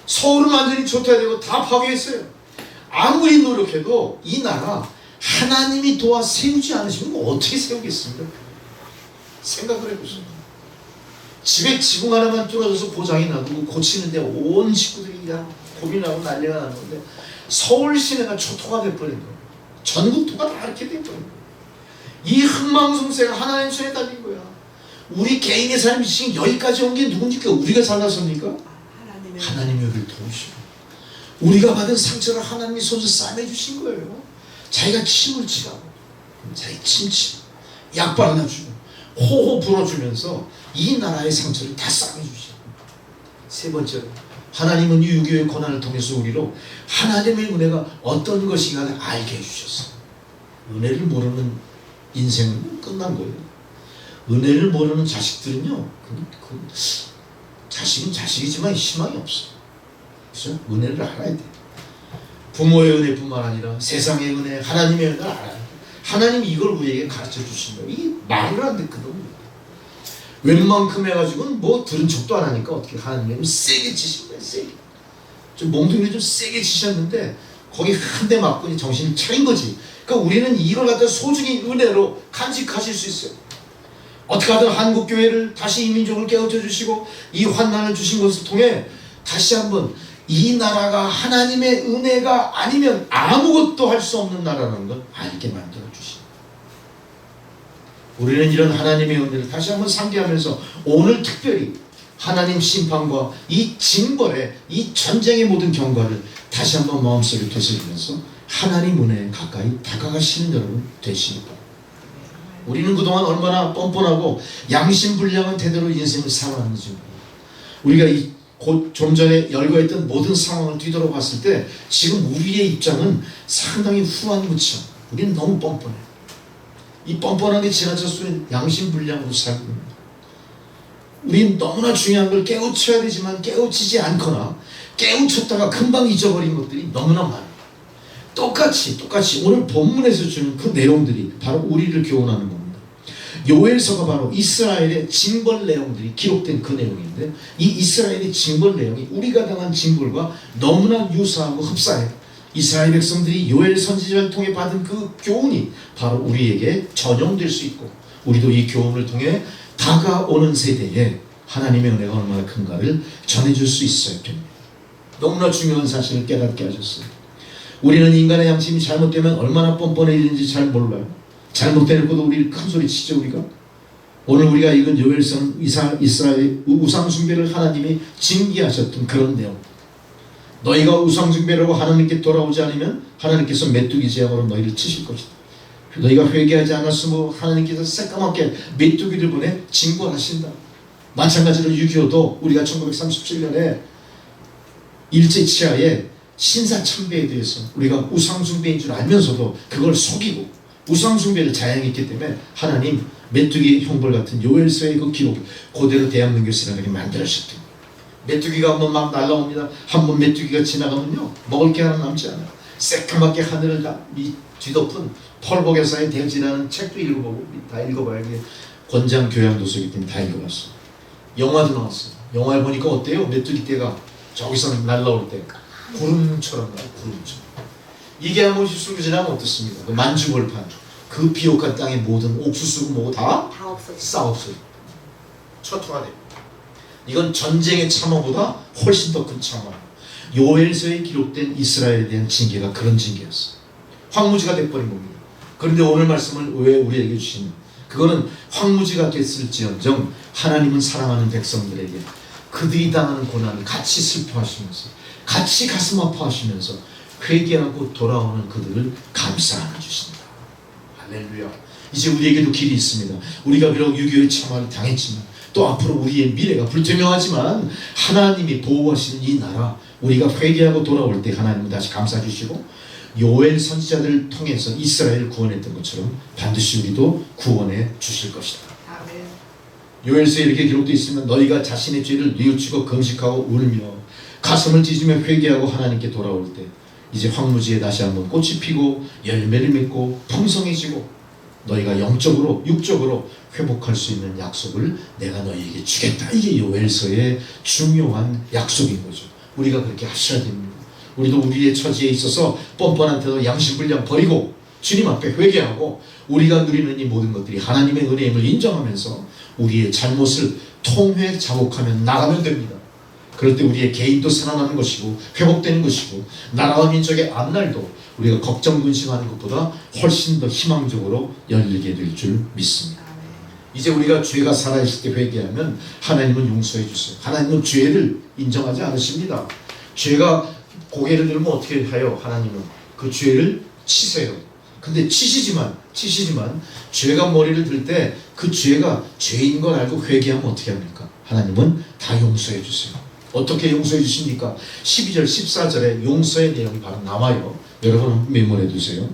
서울은 완전히 초토화되고 다 파괴했어요. 아무리 노력해도 이 나라 하나님이 도와 세우지 않으시면 어떻게 세우겠습니까? 생각을 해보세요. 집에 지붕 하나만 뚫어져서 고장이 나고 고치는데 온 식구들이 그냥 고민하고 난리가 나는 건데 서울 시내가 초토화 돼버린 거예요. 전국토가 다 이렇게 돼버린 거예요. 이 흥망성쇠가 하나님 손에 달린 거야. 우리 개인의 삶이 지금 여기까지 온 게 누굽니까? 우리가 잘났습니까? 하나님이 우리를 도우시고 우리가 받은 상처를 하나님이 손수 싸매주신 거예요. 자기가 침을 치라고 자기 침치 약 발라주고 호호 불어주면서 이 나라의 상처를 다 싸매주시고 세 번째로 하나님은 이 6.25의 고난을 통해서 우리로 하나님의 은혜가 어떤 것인가를 알게 해주셨어요. 은혜를 모르는 인생은 끝난 거예요. 은혜를 모르는 자식들은요 자식은 자식이지만 희망이 없어. 그렇죠? 은혜를 알아야 돼. 부모의 은혜뿐만 아니라 세상의 은혜, 하나님의 은혜를 알아야 돼. 하나님이 이걸 우리에게 가르쳐 주신 거예요. 이 말을 안 듣거든. 웬만큼 해가지고는 뭐 들은 척도 안 하니까 어떻게 하나님이 세게 치신 거예요. 세게. 좀 몽둥이를 좀 세게 치셨는데 거기 한 대 맞고 정신이 차린 거지. 그러니까 우리는 이걸 갖다 소중히 은혜로 간직하실 수 있어요. 어떻게 하든 한국교회를 다시 이민족을 깨우쳐 주시고 이 환난을 주신 것을 통해 다시 한번 이 나라가 하나님의 은혜가 아니면 아무것도 할 수 없는 나라라는 걸 알게 만들어 주십니다. 우리는 이런 하나님의 은혜를 다시 한번 상기하면서 오늘 특별히 하나님 심판과 이 징벌의 이 전쟁의 모든 경과를 다시 한번 마음속에 되새기면서 하나님 은혜에 가까이 다가가시는 여러분 되시기 바랍니다. 우리는 그동안 얼마나 뻔뻔하고 양심불량한 태도로 인생을 살아왔는지 우리가 좀 전에 열거했던 모든 상황을 뒤돌아봤을 때 지금 우리의 입장은 상당히 후한무치야. 우리는 너무 뻔뻔해. 이 뻔뻔한 게 지나쳐서 양심불량으로 살고 있습니다. 우리는 너무나 중요한 걸 깨우쳐야 되지만 깨우치지 않거나 깨우쳤다가 금방 잊어버린 것들이 너무나 많아요. 똑같이 오늘 본문에서 주는 그 내용들이 바로 우리를 교훈하는 겁니다. 요엘서가 바로 이스라엘의 징벌 내용들이 기록된 그 내용인데 이 이스라엘의 징벌 내용이 우리가 당한 징벌과 너무나 유사하고 흡사해요. 이스라엘 백성들이 요엘 선지자를 통해 받은 그 교훈이 바로 우리에게 전용될 수 있고 우리도 이 교훈을 통해 다가오는 세대에 하나님의 은혜가 얼마나 큰가를 전해줄 수 있어야 됩니다. 너무나 중요한 사실을 깨닫게 하셨어요. 우리는 인간의 양심이 잘못되면 얼마나 뻔뻔해지는지 잘 몰라요. 잘못되고도 우리를 큰소리 치죠. 우리가 오늘 우리가 읽은 요엘서는 이스라엘 우상숭배를 하나님이 징계하셨던 그런 내용. 너희가 우상숭배라고 하나님께 돌아오지 않으면 하나님께서 메뚜기 재앙으로 너희를 치실 것이다. 너희가 회개하지 않았으므로 하나님께서 새까맣게 메뚜기를 보내 징벌하신다. 마찬가지로 6.25도 우리가 1937년에 일제치하에 신사참배에 대해서 우리가 우상숭배인 줄 알면서도 그걸 속이고 우상숭배를 자행했기 때문에 하나님 메뚜기 형벌 같은 요엘서의 그 기록 그대로 대한민국 신학을 만들으셨대요. 메뚜기가 한번 막 날라옵니다. 한번 메뚜기가 지나가면요 먹을 게 하나 남지 않아요. 새까맣게 하늘을 다 뒤덮은 펄복에서의 대지라는 책도 읽어보고 다 읽어봐야 권장 교양도서이기 때문에 다 읽어봤어요. 영화도 나왔어요. 영화를 보니까 어때요? 메뚜기 떼가 저기서 날라올 때 구름처럼 나요. 구름처럼. 이게 한번 휩쓸고 지나면 어떻습니까? 그 만주벌판, 그 비옥한 땅의 모든 옥수수고 뭐고 다 없어져. 싸웠어요. 초토화 됩니다. 이건 전쟁의 참화보다 훨씬 더 큰 참화. 요엘서에 기록된 이스라엘에 대한 징계가 그런 징계였어요. 황무지가 돼버린 겁니다. 그런데 오늘 말씀을 왜 우리에게 주시냐? 그거는 황무지가 됐을지언정 하나님은 사랑하는 백성들에게 그들이 당하는 고난을 같이 슬퍼하시면서 같이 가슴 아파하시면서 회개하고 돌아오는 그들을 감싸 안아주신다. 할렐루야. 이제 우리에게도 길이 있습니다. 우리가 비록 6.25의 참화를 당했지만 또 앞으로 우리의 미래가 불투명하지만 하나님이 보호하시는 이 나라, 우리가 회개하고 돌아올 때 하나님은 다시 감싸주시고 요엘 선지자들을 통해서 이스라엘을 구원했던 것처럼 반드시 우리도 구원해 주실 것이다. 아멘. 요엘서에 이렇게 기록되어 있으면 너희가 자신의 죄를 뉘우치고 금식하고 울며 가슴을 찢으며 회개하고 하나님께 돌아올 때 이제 황무지에 다시 한번 꽃이 피고 열매를 맺고 풍성해지고 너희가 영적으로 육적으로 회복할 수 있는 약속을 내가 너희에게 주겠다. 이게 요엘서의 중요한 약속인 거죠. 우리가 그렇게 하셔야 됩니다. 우리도 우리의 처지에 있어서 뻔뻔한 태도 양심불량 버리고 주님 앞에 회개하고 우리가 누리는 이 모든 것들이 하나님의 은혜임을 인정하면서 우리의 잘못을 통회 자복하며 나가면 됩니다. 그럴 때 우리의 개인도 살아나는 것이고 회복되는 것이고 나라와 민족의 앞날도 우리가 걱정 근심하는 것보다 훨씬 더 희망적으로 열리게 될 줄 믿습니다. 이제 우리가 죄가 살아있을 때 회개하면 하나님은 용서해 주세요. 하나님은 죄를 인정하지 않으십니다. 죄가 고개를 들면 어떻게 해요? 하나님은 그 죄를 치세요. 근데 치시지만 죄가 머리를 들 때 그 죄가 죄인 걸 알고 회개하면 어떻게 합니까? 하나님은 다 용서해 주세요. 어떻게 용서해 주십니까? 12절 14절에 용서의 내용이 바로 나와요. 여러분 메모해 두세요.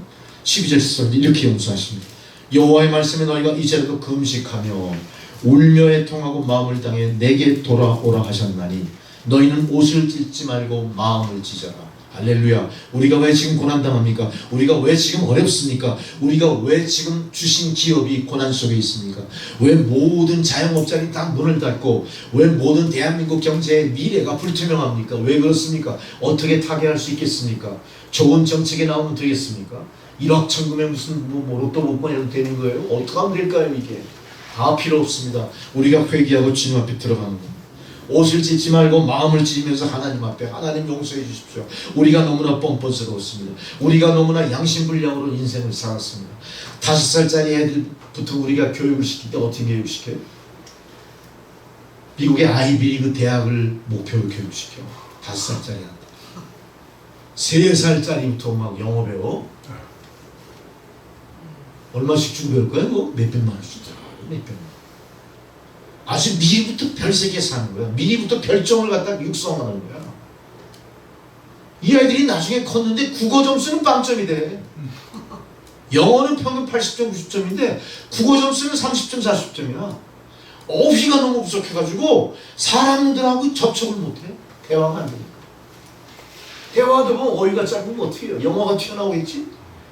12절 14절 이렇게 용서하십니다. 여호와의 말씀에 너희가 이제라도 금식하며 울며 애통하고 마음을 당해 내게 돌아오라 하셨나니 너희는 옷을 찢지 말고 마음을 찢어라. 할렐루야. 우리가 왜 지금 고난당합니까? 우리가 왜 지금 어렵습니까? 우리가 왜 지금 주신 기업이 고난 속에 있습니까? 왜 모든 자영업자들이 다 문을 닫고 왜 모든 대한민국 경제의 미래가 불투명합니까? 왜 그렇습니까? 어떻게 타개할 수 있겠습니까? 좋은 정책이 나오면 되겠습니까? 1억 천금에 무슨 로또 못 보내도 되는 거예요? 어떻게 하면 될까요? 이게 다 필요 없습니다. 우리가 회개하고 주님 앞에 들어가는 겁니다. 옷을 찢지 말고 마음을 찢으면서 하나님 앞에 하나님 용서해 주십시오. 우리가 너무나 뻔뻔스러웠습니다. 우리가 너무나 양심불량으로 인생을 살았습니다. 5살짜리 애들부터 우리가 교육을 시킬 때 어떻게 교육시켜요? 미국의 아이비리그 대학을 목표로 교육시켜. 5살짜리한테 3살짜리부터 막 영어 배워. 얼마씩 주고 배울 거야? 뭐 몇백만 원씩 들어. 몇백만 원. 아주 미리부터 별세계 사는 거야. 미리부터 별종을 갖다 육성하는 거야. 이 아이들이 나중에 컸는데 국어 점수는 빵점이 돼. 영어는 평균 80점, 90점인데 국어 점수는 30점, 40점이야. 어휘가 너무 부족해가지고 사람들하고 접촉을 못해. 대화가 안 되니까. 대화도 뭐 어휘가 짧으면 어떻게 해요? 영어가 튀어나오겠지?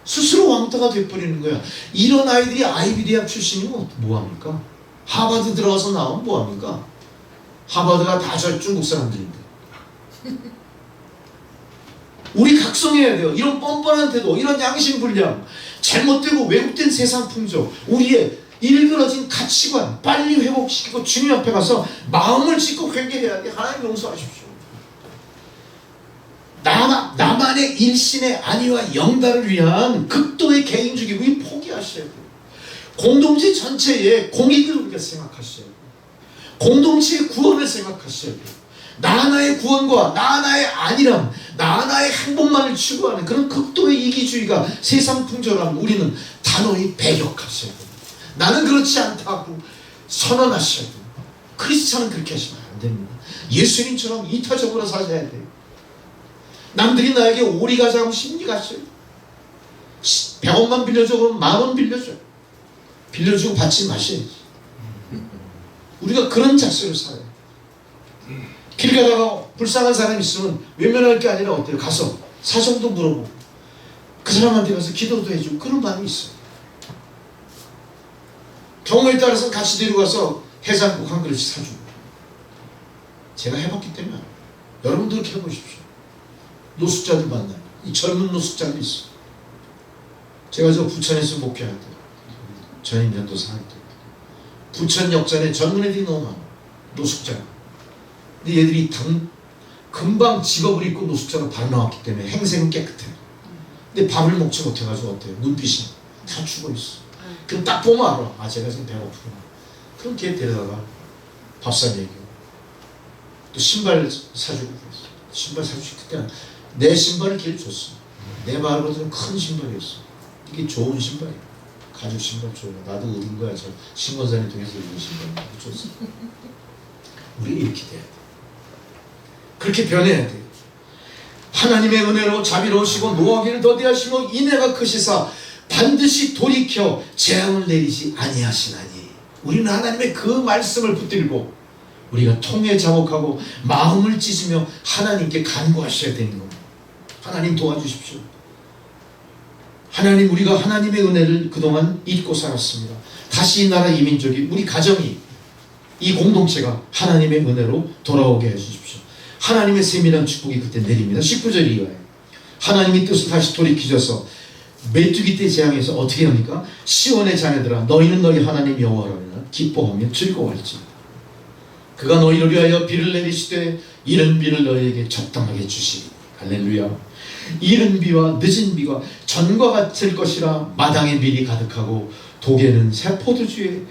스스로 왕따가 돼버리는 거야. 이런 아이들이 아이비 대학 출신이면 뭐합니까? 하버드 들어가서 나오면 뭐합니까? 하버드가 다 저 중국 사람들인데. 우리 각성해야 돼요. 이런 뻔뻔한 태도, 이런 양심불량, 잘못되고 왜곡된 세상 풍조, 우리의 일그러진 가치관 빨리 회복시키고 주님 앞에 가서 마음을 찢고 회개해야 돼. 하나님 용서하십시오. 나만의 일신의 안위와 영달을 위한 극도의 개인주義를 포기하셔야 돼요. 공동체 전체의 공익을 우리가 생각하셔야 돼요. 공동체의 구원을 생각하셔야 돼요. 나 하나의 구원과 나 하나의 안위람, 나 하나의 행복만을 추구하는 그런 극도의 이기주의가 세상 풍조라면 우리는 단호히 배격하셔야 돼요. 나는 그렇지 않다고 선언하셔야 돼요. 크리스찬은 그렇게 하시면 안 됩니다. 예수님처럼 이타적으로 사셔야 돼요. 남들이 나에게 오리 가자 하면 심리 가셔요. 100원만 빌려줘 그러면 10,000원 빌려줘. 빌려주고 받지 마셔야지. 우리가 그런 자세로 살아요. 길 가다가 불쌍한 사람이 있으면 외면할 게 아니라 어때요? 가서 사정도 물어보고 그 사람한테 가서 기도도 해주고 그런 마음이 있어요. 경우에 따라서 같이 데려가서 해장국 한 그릇씩 사주고. 제가 해봤기 때문에 여러분도 그렇게 해보십시오. 노숙자들 만나요. 이 젊은 노숙자도 있어. 제가 저 부천에서 목회할 때, 전임전도사 할 때, 부천 역전에 젊은 애들이 너무 많아. 노숙자. 근데 얘들이 금방 직업을 잊고 노숙자로 바로 나왔기 때문에 행색은 깨끗해. 근데 밥을 먹지 못해가지고 어때요? 눈빛이 다 죽어있어. 그럼 딱 보면 알아. 아, 제가 지금 배고프구나. 그럼 걔 데려다가 밥 사내고 또 신발 사주고 그랬어. 신발 사주고 그때는 내 신발을 걔를 줬어. 내 말보다는 큰 신발이었어. 이게 좋은 신발이야. 가죽 신발 줘요. 나도 얻은 거야. 저 신건산에 통해서 얻은 신발 줬어. 우리가 이렇게 돼야 돼. 그렇게 변해야 돼. 하나님의 은혜로 자비로우시고 노하기를 더디하시고 인애가 크시사 반드시 돌이켜 재앙을 내리지 아니하시나니. 우리는 하나님의 그 말씀을 붙들고 우리가 통에 자복하고 마음을 찢으며 하나님께 간구하셔야 되는 겁니다. 하나님 도와주십시오. 하나님, 우리가 하나님의 은혜를 그동안 잊고 살았습니다. 다시 이 나라 이 민족이, 우리 가정이, 이 공동체가 하나님의 은혜로 돌아오게 해주십시오. 하나님의 세밀한 축복이 그때 내립니다. 19절 이하에 하나님이 뜻을 다시 돌이키셔서 메뚜기 때 재앙에서 어떻게 합니까? 시온의 자녀들아, 너희는 너희 하나님 여호와라 기뻐하며 즐거워할지어다. 그가 너희를 위하여 비를 내리시되 이른 비를 너희에게 적당하게 주시리. 할렐루야. 이른 비와 늦은 비가 전과 같을 것이라 마당에 밀이 가득하고 독에는 새 포도주와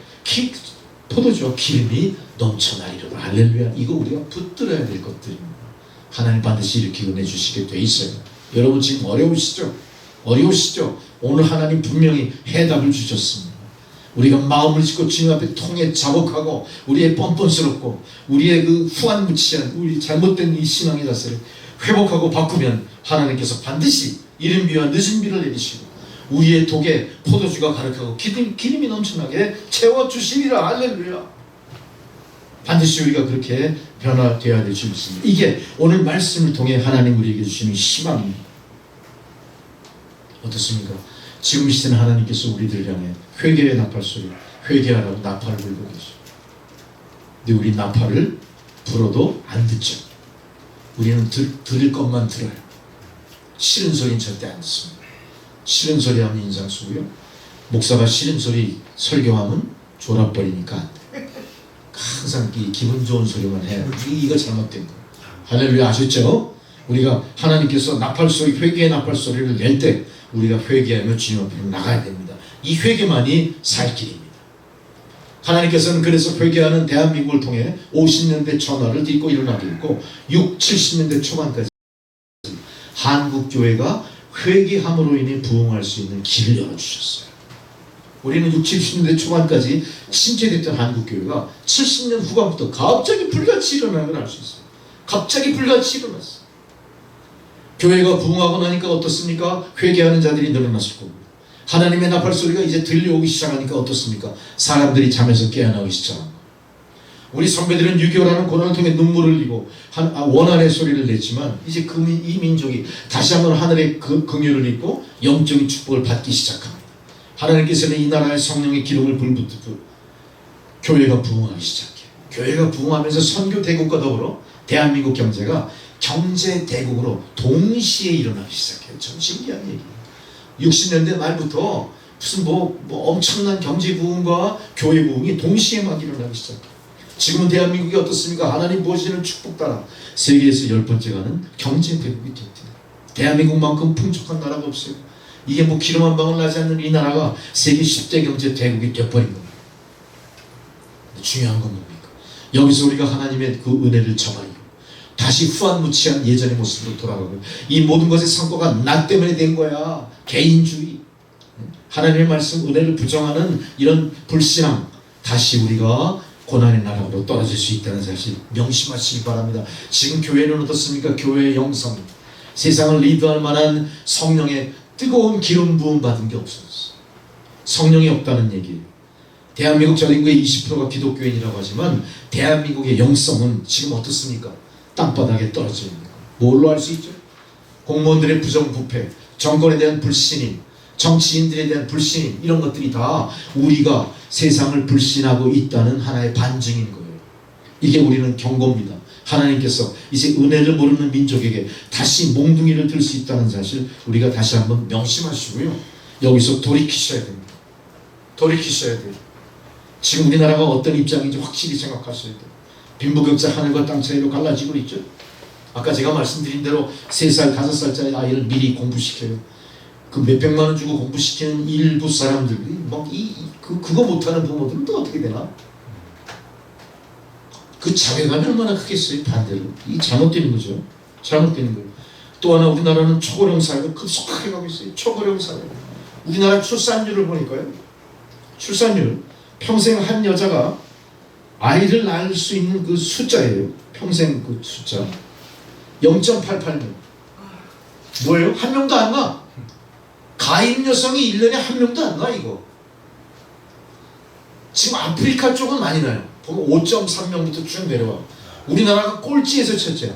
기름이 넘쳐나리로다. 할렐루야. 이거 우리가 붙들어야 될 것들입니다. 하나님 반드시 이렇게 은혜 주시게 돼 있어요. 여러분 지금 어려우시죠? 오늘 하나님 분명히 해답을 주셨습니다. 우리가 마음을 짓고 주님 앞에 통해 자복하고 우리의 뻔뻔스럽고 우리의 그 후한무치한 우리 잘못된 이 신앙의 자세를 회복하고 바꾸면 하나님께서 반드시 이른 비와 늦은 비를 내리시고 우리의 독에 포도주가 가득하고 기름이 넘쳐나게 채워주시리라. 할렐루야. 반드시 우리가 그렇게 변화되어야 될 줄 믿습니다. 이게 오늘 말씀을 통해 하나님 우리에게 주시는 희망입니다. 어떻습니까? 지금 이 시대는 하나님께서 우리들을 향해 회개의 나팔소리, 회개하라고 나팔을 불고 계셔. 근데 우리 나팔을 불어도 안 듣죠. 우리는 들을 것만 들어요. 싫은 소리는 절대 안 듣습니다. 싫은 소리 하면 인상 쓰고요. 목사가 싫은 소리 설교하면 졸아버리니까 안 돼. 항상 기분 좋은 소리만 해요. 이거 잘못된 거예요. 할렐루야. 아셨죠? 우리가 하나님께서 나팔소리, 회개의 나팔소리를 낼 때 우리가 회개하며 주님 앞으로 나가야 됩니다. 이 회개만이 살 길입니다. 하나님께서는 그래서 회개하는 대한민국을 통해 50년대 천하를 딛고 일어나게 했고 70년대 초반까지 한국교회가 회개함으로 인해 부흥할 수 있는 길을 열어주셨어요. 우리는 70년대 초반까지 신체됐던 한국교회가 70년 후반부터 갑자기 불같이 일어나는 걸 알 수 있어요. 갑자기 불같이 일어났어요. 교회가 부흥하고 나니까 어떻습니까? 회개하는 자들이 늘어났을 겁니다. 하나님의 나팔소리가 이제 들려오기 시작하니까 어떻습니까? 사람들이 잠에서 깨어나기 시작합니다. 우리 선배들은 6.25라는 고난을 통해 눈물을 흘리고 원한의 소리를 냈지만 이제 이 민족이 다시 한번 하늘의 긍휼을 입고 영적인 축복을 받기 시작합니다. 하나님께서는 이 나라의 성령의 기름을 불붙이고 교회가 부흥하기 시작해요. 교회가 부흥하면서 선교 대국과 더불어 대한민국 경제가 경제 대국으로 동시에 일어나기 시작해요. 참 신기한 얘기예요. 60년대 말부터 무슨 엄청난 경제 부흥과 교회 부흥이 동시에 막 일어나기 시작해요. 지금은 대한민국이 어떻습니까? 하나님 보시는 축복 따라 세계에서 10번째 가는 경제 대국이 됐대요. 대한민국만큼 풍족한 나라가 없어요. 이게 기름 한 방울 나지 않는 이 나라가 세계 10대 경제 대국이 되어버린 겁니다. 중요한 건 뭡니까? 여기서 우리가 하나님의 그 은혜를 저버리고 다시 후한무치한 예전의 모습으로 돌아가고 이 모든 것의 성과가 나 때문에 된 거야. 개인주의, 하나님의 말씀 은혜를 부정하는 이런 불신앙, 다시 우리가 고난의 나라로 떨어질 수 있다는 사실 명심하시기 바랍니다. 지금 교회는 어떻습니까? 교회의 영성, 세상을 리드할 만한 성령의 뜨거운 기름 부음 받은 게 없었어. 성령이 없다는 얘기예요. 대한민국 전 인구의 20%가 기독교인이라고 하지만 대한민국의 영성은 지금 어떻습니까? 땅바닥에 떨어져 있는 거. 뭘로 알 수 있죠? 공무원들의 부정부패, 정권에 대한 불신임, 정치인들에 대한 불신임, 이런 것들이 다 우리가 세상을 불신하고 있다는 하나의 반증인 거예요. 이게 우리는 경고입니다. 하나님께서 이제 은혜를 모르는 민족에게 다시 몽둥이를 들 수 있다는 사실 우리가 다시 한번 명심하시고요. 여기서 돌이키셔야 됩니다. 돌이키셔야 돼요. 지금 우리나라가 어떤 입장인지 확실히 생각하셔야 돼요. 빈부격차 하늘과 땅 차이로 갈라지고 있죠. 아까 제가 말씀드린 대로 3살, 5살짜리 아이를 미리 공부시켜요. 그 몇백만 원 주고 공부시키는 일부 사람들이 그거 못하는 부모들은 또 어떻게 되나? 그 자괴감이 얼마나 크겠어요. 반대로 이 잘못되는 거죠. 잘못되는 거예요. 또 하나 우리나라는 초고령 사회가 급속하게 가고 있어요. 초고령 사회. 우리나라 출산율을 보니까요. 출산율 평생 한 여자가 아이를 낳을 수 있는 그 숫자예요. 평생 그 숫자 0.88명. 뭐예요? 한 명도 안 나. 가임 여성이 1년에 한 명도 안 나. 이거 지금 아프리카 쪽은 많이 나요. 보면 5.3명부터 쭉 내려와. 우리나라가 꼴찌에서 첫째야.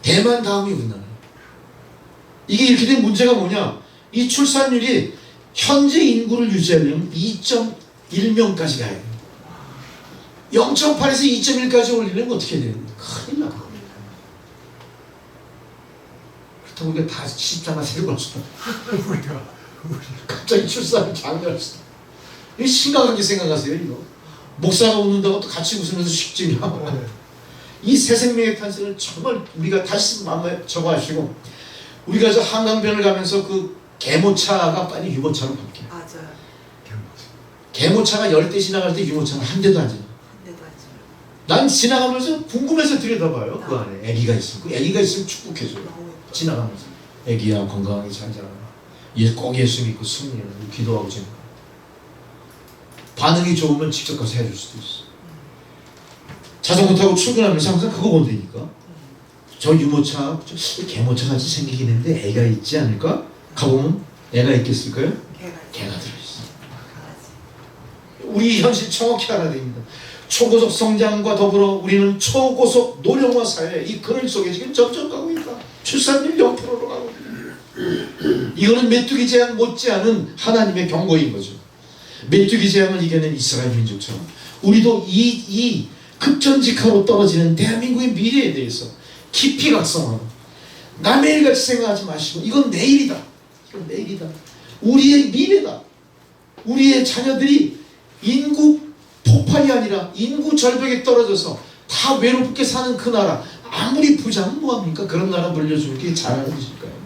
대만 다음이 우리나라. 이게 이렇게 된 문제가 뭐냐? 이 출산율이 현재 인구를 유지하려면 2.1명까지 가야 돼요. 0.8에서 2.1까지 올리려면 어떻게 해야 돼요? 큰일 나. 그렇다고 우리가 다 십자가 세고 왔어. 갑자기 출산을 장려했어. 이거 심각하게 생각하세요. 이거 목사가 웃는다고 또 같이 웃으면서 식지냐. 이 새 생명의 탄생을 정말 우리가 다시 마음에 적어하시고, 우리가 저 한강변을 가면서 그 개모차가 빨리 유모차로 바뀌어요. 맞아요. 개모차가 10대 지나갈 때 유모차는 한 대도 안 지나. 난 지나가면서 궁금해서 들여다봐요. 그 안에 애기가 있으면, 그 애기가 있으면 축복해줘요. 지나가면서 애기야 건강하게 잘 자라. 꼭 예수 믿고 승리하고 기도하고 지내. 반응이 좋으면 직접 가서 해줄 수도 있어. 자전거 타고 출근하면서 항상 그거 본다니까. 저 유모차, 개모차 같이 생기긴 했는데 애가 있지 않을까? 가보면 애가 있겠을까요? 개가 들어있어. 우리 현실 정확히 알아야 됩니다. 초고속 성장과 더불어 우리는 초고속 노령화 사회, 이 그늘 속에 지금 점점 가고 있다. 출산율 0%로 가고 있다. 이거는 메뚜기 재앙 못지않은 하나님의 경고인 거죠. 메뚜기 재앙을 이겨낸 이스라엘 민족처럼 우리도 이 급전직하로 떨어지는 대한민국의 미래에 대해서 깊이 각성하고 남의 일같이 생각하지 마시고, 이건 내일이다. 이건 내일이다. 우리의 미래다. 우리의 자녀들이 인구 폭발이 아니라 인구 절벽에 떨어져서 다 외롭게 사는 그 나라, 아무리 부자면 뭐합니까? 그런 나라 물려줄 게 잘하실까요?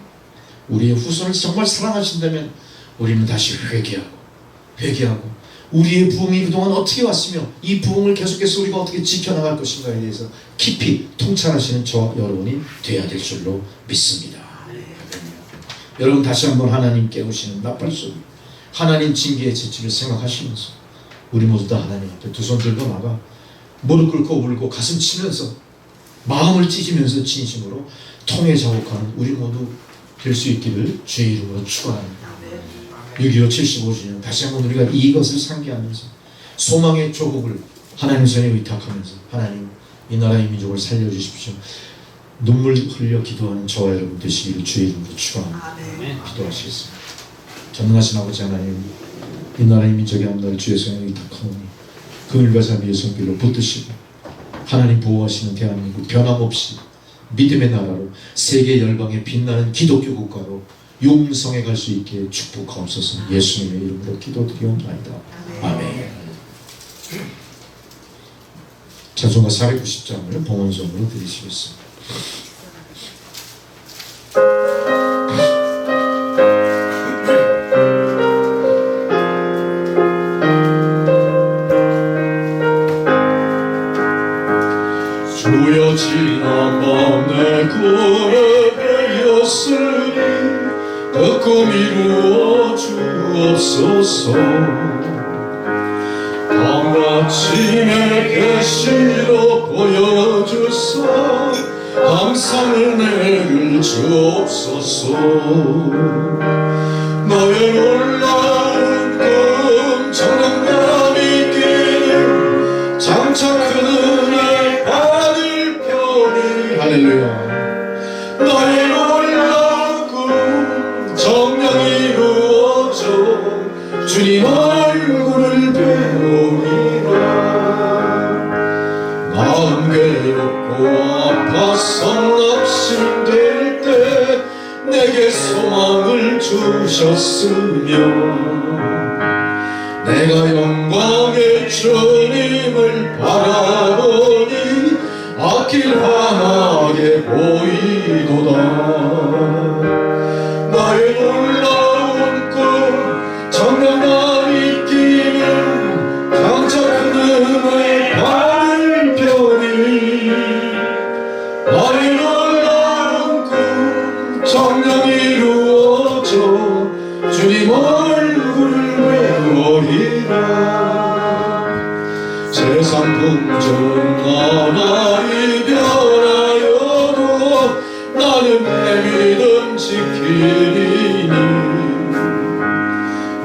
우리의 후손을 정말 사랑하신다면 우리는 다시 회개하고 우리의 부흥이 그동안 어떻게 왔으며 이 부흥을 계속해서 우리가 어떻게 지켜나갈 것인가에 대해서 깊이 통찰하시는 저 여러분이 되어야 될 줄로 믿습니다. 여러분 다시 한번 하나님 깨우시는 나팔소리, 하나님 징계의 재치를 생각하시면서 우리 모두 다 하나님 앞에 두 손 들고 나가 무릎 꿇고 울고 가슴 치면서 마음을 찢으면서 진심으로 통해 자복하는 우리 모두 될 수 있기를 주의 이름으로 축원합니다. 6.25 75주년 다시 한번 우리가 이것을 상기하면서 소망의 조국을 하나님 손에 의탁하면서 하나님 이 나라의 민족을 살려주십시오. 눈물 흘려 기도하는 저와 여러분 되시기를 주의 이름으로 축원합니다. 기도하시겠습니다. 전능하신 아버지 하나님, 이 나라의 민족의 앞날 주의 손에 의탁하오니 그늘과 자비의 손길로 붙드시고 하나님 보호하시는 대한민국 변함없이 믿음의 나라로 세계 열방에 빛나는 기독교 국가로 용성에 갈 수 있게 축복하옵소서. 예수님의 이름으로 기도드리옵나이다. 아멘. 찬송가 490장을 봉헌송으로 드리시겠습니다. 주여 지난밤 내 꿈에 베었으니 그 꿈 이루어 주옵소서. 다음 아침에 계시로 보여주사 항상 은혜를 주옵소서. 너의 놀라운 꿈 정령감 있길 장차 큰 은혜 받을 편이. 할렐루야. 너의 놀라운 꿈 정령 이루어져 주님 얼굴을 배우리라. 마음 괴롭고 주셨으며 내가 영광의 주님을 바라보니 앞길 환하게 보이도다. 나의 놀라운 꿈 정령만 있기는 장차 그늘의 발을 펴니 나의 놀라운 꿈 정령 이루어져 주님 얼굴을 배우리라. 세상 풍전 하나이 변하여도 나는 내 믿음 지키리니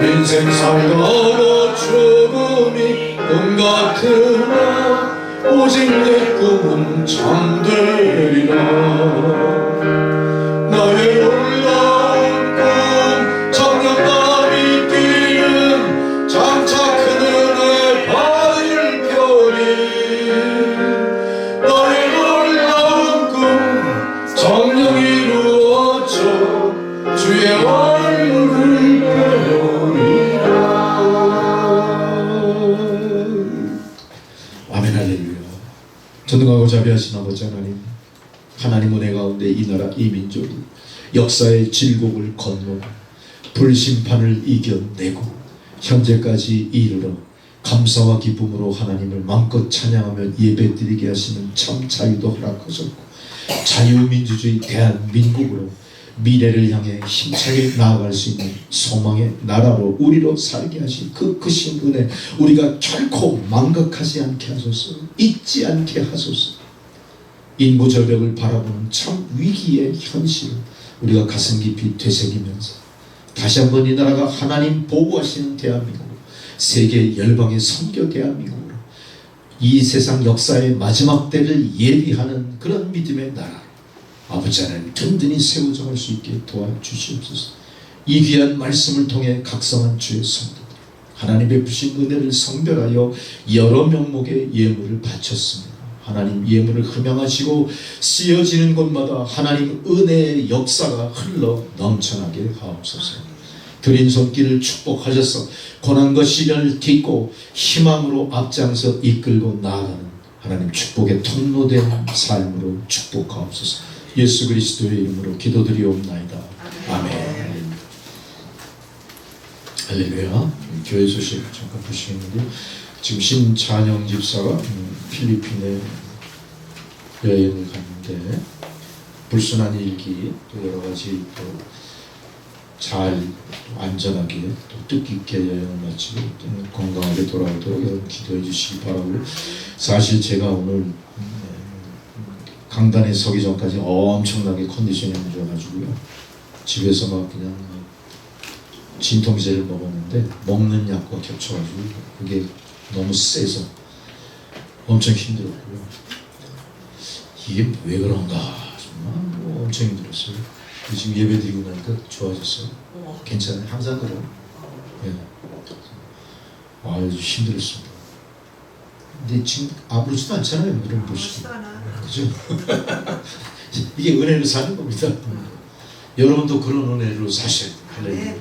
인생 살다가 죽음이 꿈 같으나 오직 내 꿈은 잠되리라. 나의 놀라운 꿈 정령만 있기는 장차 그늘의 발을 펴니 나의 놀라운 꿈 정령 이루어져 주의 얼굴을 배우리라. 아멘 할렐루야. 전능하고 자비하신 아버지 하나님, 하나님 은혜 가운데 이 나라 이 민족이 역사의 질곡을 건너고 불심판을 이겨내고 현재까지 이르러 감사와 기쁨으로 하나님을 마음껏 찬양하며 예배드리게 하시는 참 자유도 허락하셨고 자유민주주의 대한민국으로 미래를 향해 힘차게 나아갈 수 있는 소망의 나라로 우리로 살게 하신 그 크신 은혜 우리가 결코 망각하지 않게 하소서. 잊지 않게 하소서. 인구 절벽을 바라보는 참 위기의 현실 우리가 가슴 깊이 되새기면서 다시 한번 이 나라가 하나님 보호하시는 대한민국으로 세계 열방의 선교 대한민국으로 이 세상 역사의 마지막 때를 예비하는 그런 믿음의 나라 아버지 하나님 든든히 세워져갈 수 있게 도와주시옵소서. 이 귀한 말씀을 통해 각성한 주의 성도들 하나님 베푸신 은혜를 성별하여 여러 명목의 예물을 바쳤습니다. 하나님 예물을 흠양하시고 쓰여지는 곳마다 하나님 은혜의 역사가 흘러 넘쳐나게 하옵소서. 드린 손길을 축복하셔서 고난과 시련을 딛고 희망으로 앞장서 이끌고 나아가는 하나님 축복의 통로된 삶으로 축복하옵소서. 예수 그리스도의 이름으로 기도드리옵나이다. 아멘. 할렐루야. 교회 소식 잠깐 보시겠는데 지금 신찬영 집사가 필리핀에 여행을 갔는데 불순한 일기 또 여러 가지 또 잘 안전하게 또 뜻깊게 여행을 마치고 건강하게 돌아오도록 여러분 기도해 주시기 바라고요. 사실 제가 오늘 강단에 서기 전까지 엄청나게 컨디션이 안 좋아가지고요. 집에서 막 그냥 진통제를 먹었는데 먹는 약과 겹쳐가지고 그게 너무 세서 엄청 힘들었고요. 이게 왜 그런가 정말 엄청 힘들었어요. 지금 예배 드리고 나니까 좋아졌어요. 괜찮아요. 항상 그래요. 예. 아주 힘들었습니다. 근데 지금 아무렇지도 않잖아요. 여러분 보시고. 그죠? 이게 은혜로 사는 겁니다. 여러분도 그런 은혜로 사셔야 돼요. 할렐루야.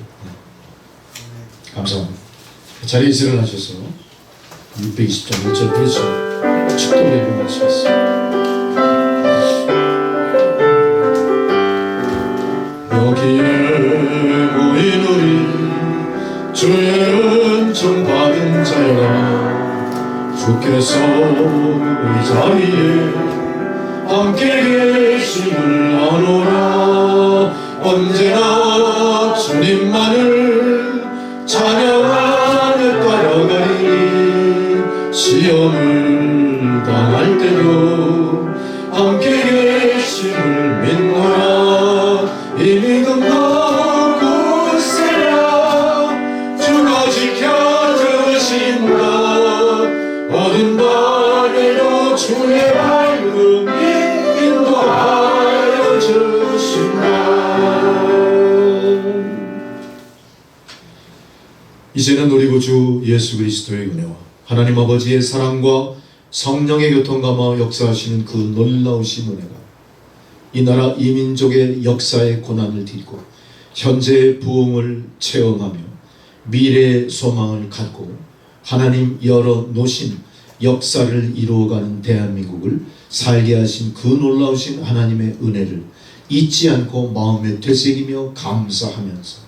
감사합니다. 자리에서 일어나셔서 620장 5절 그래서 축도를 일어나시겠습니다. 여기에 모인 우리 주의 은총 받은 자여 주께서 이 자리에 함께 계심을 아노라. 언제나 주님만을 찬양하며 따라가리니 시험을 당할 때도 함께 계심을 믿노라. 이 믿음 너무 굳세라. 주가 지켜주신다. 어둠 밤에도 주의 밝음이 인도하여 주신다. 이제는 우리 구주 예수 그리스도의 은혜와 하나님 아버지의 사랑과 성령의 교통감화 역사하시는 그 놀라우신 은혜가 이 나라 이 민족의 역사의 고난을 딛고 현재의 부흥을 체험하며 미래의 소망을 갖고 하나님 열어놓으신 역사를 이루어가는 대한민국을 살게 하신 그 놀라우신 하나님의 은혜를 잊지 않고 마음에 되새기며 감사하면서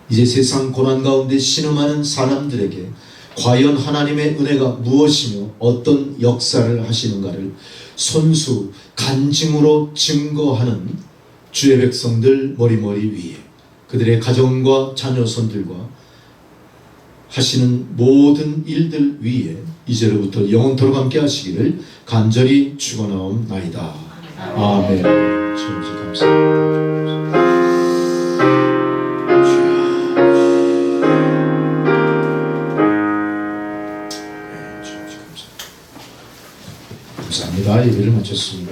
이제 세상 고난 가운데 신음하는 사람들에게 과연 하나님의 은혜가 무엇이며 어떤 역사를 하시는가를 손수 간증으로 증거하는 주의 백성들 머리머리 위에 그들의 가정과 자녀손들과 하시는 모든 일들 위에 이제로부터 영원토록 함께 하시기를 간절히 축원하옵나이다. 아멘. 주님 감사합니다. 감사합니다. 예배를 마쳤습니다.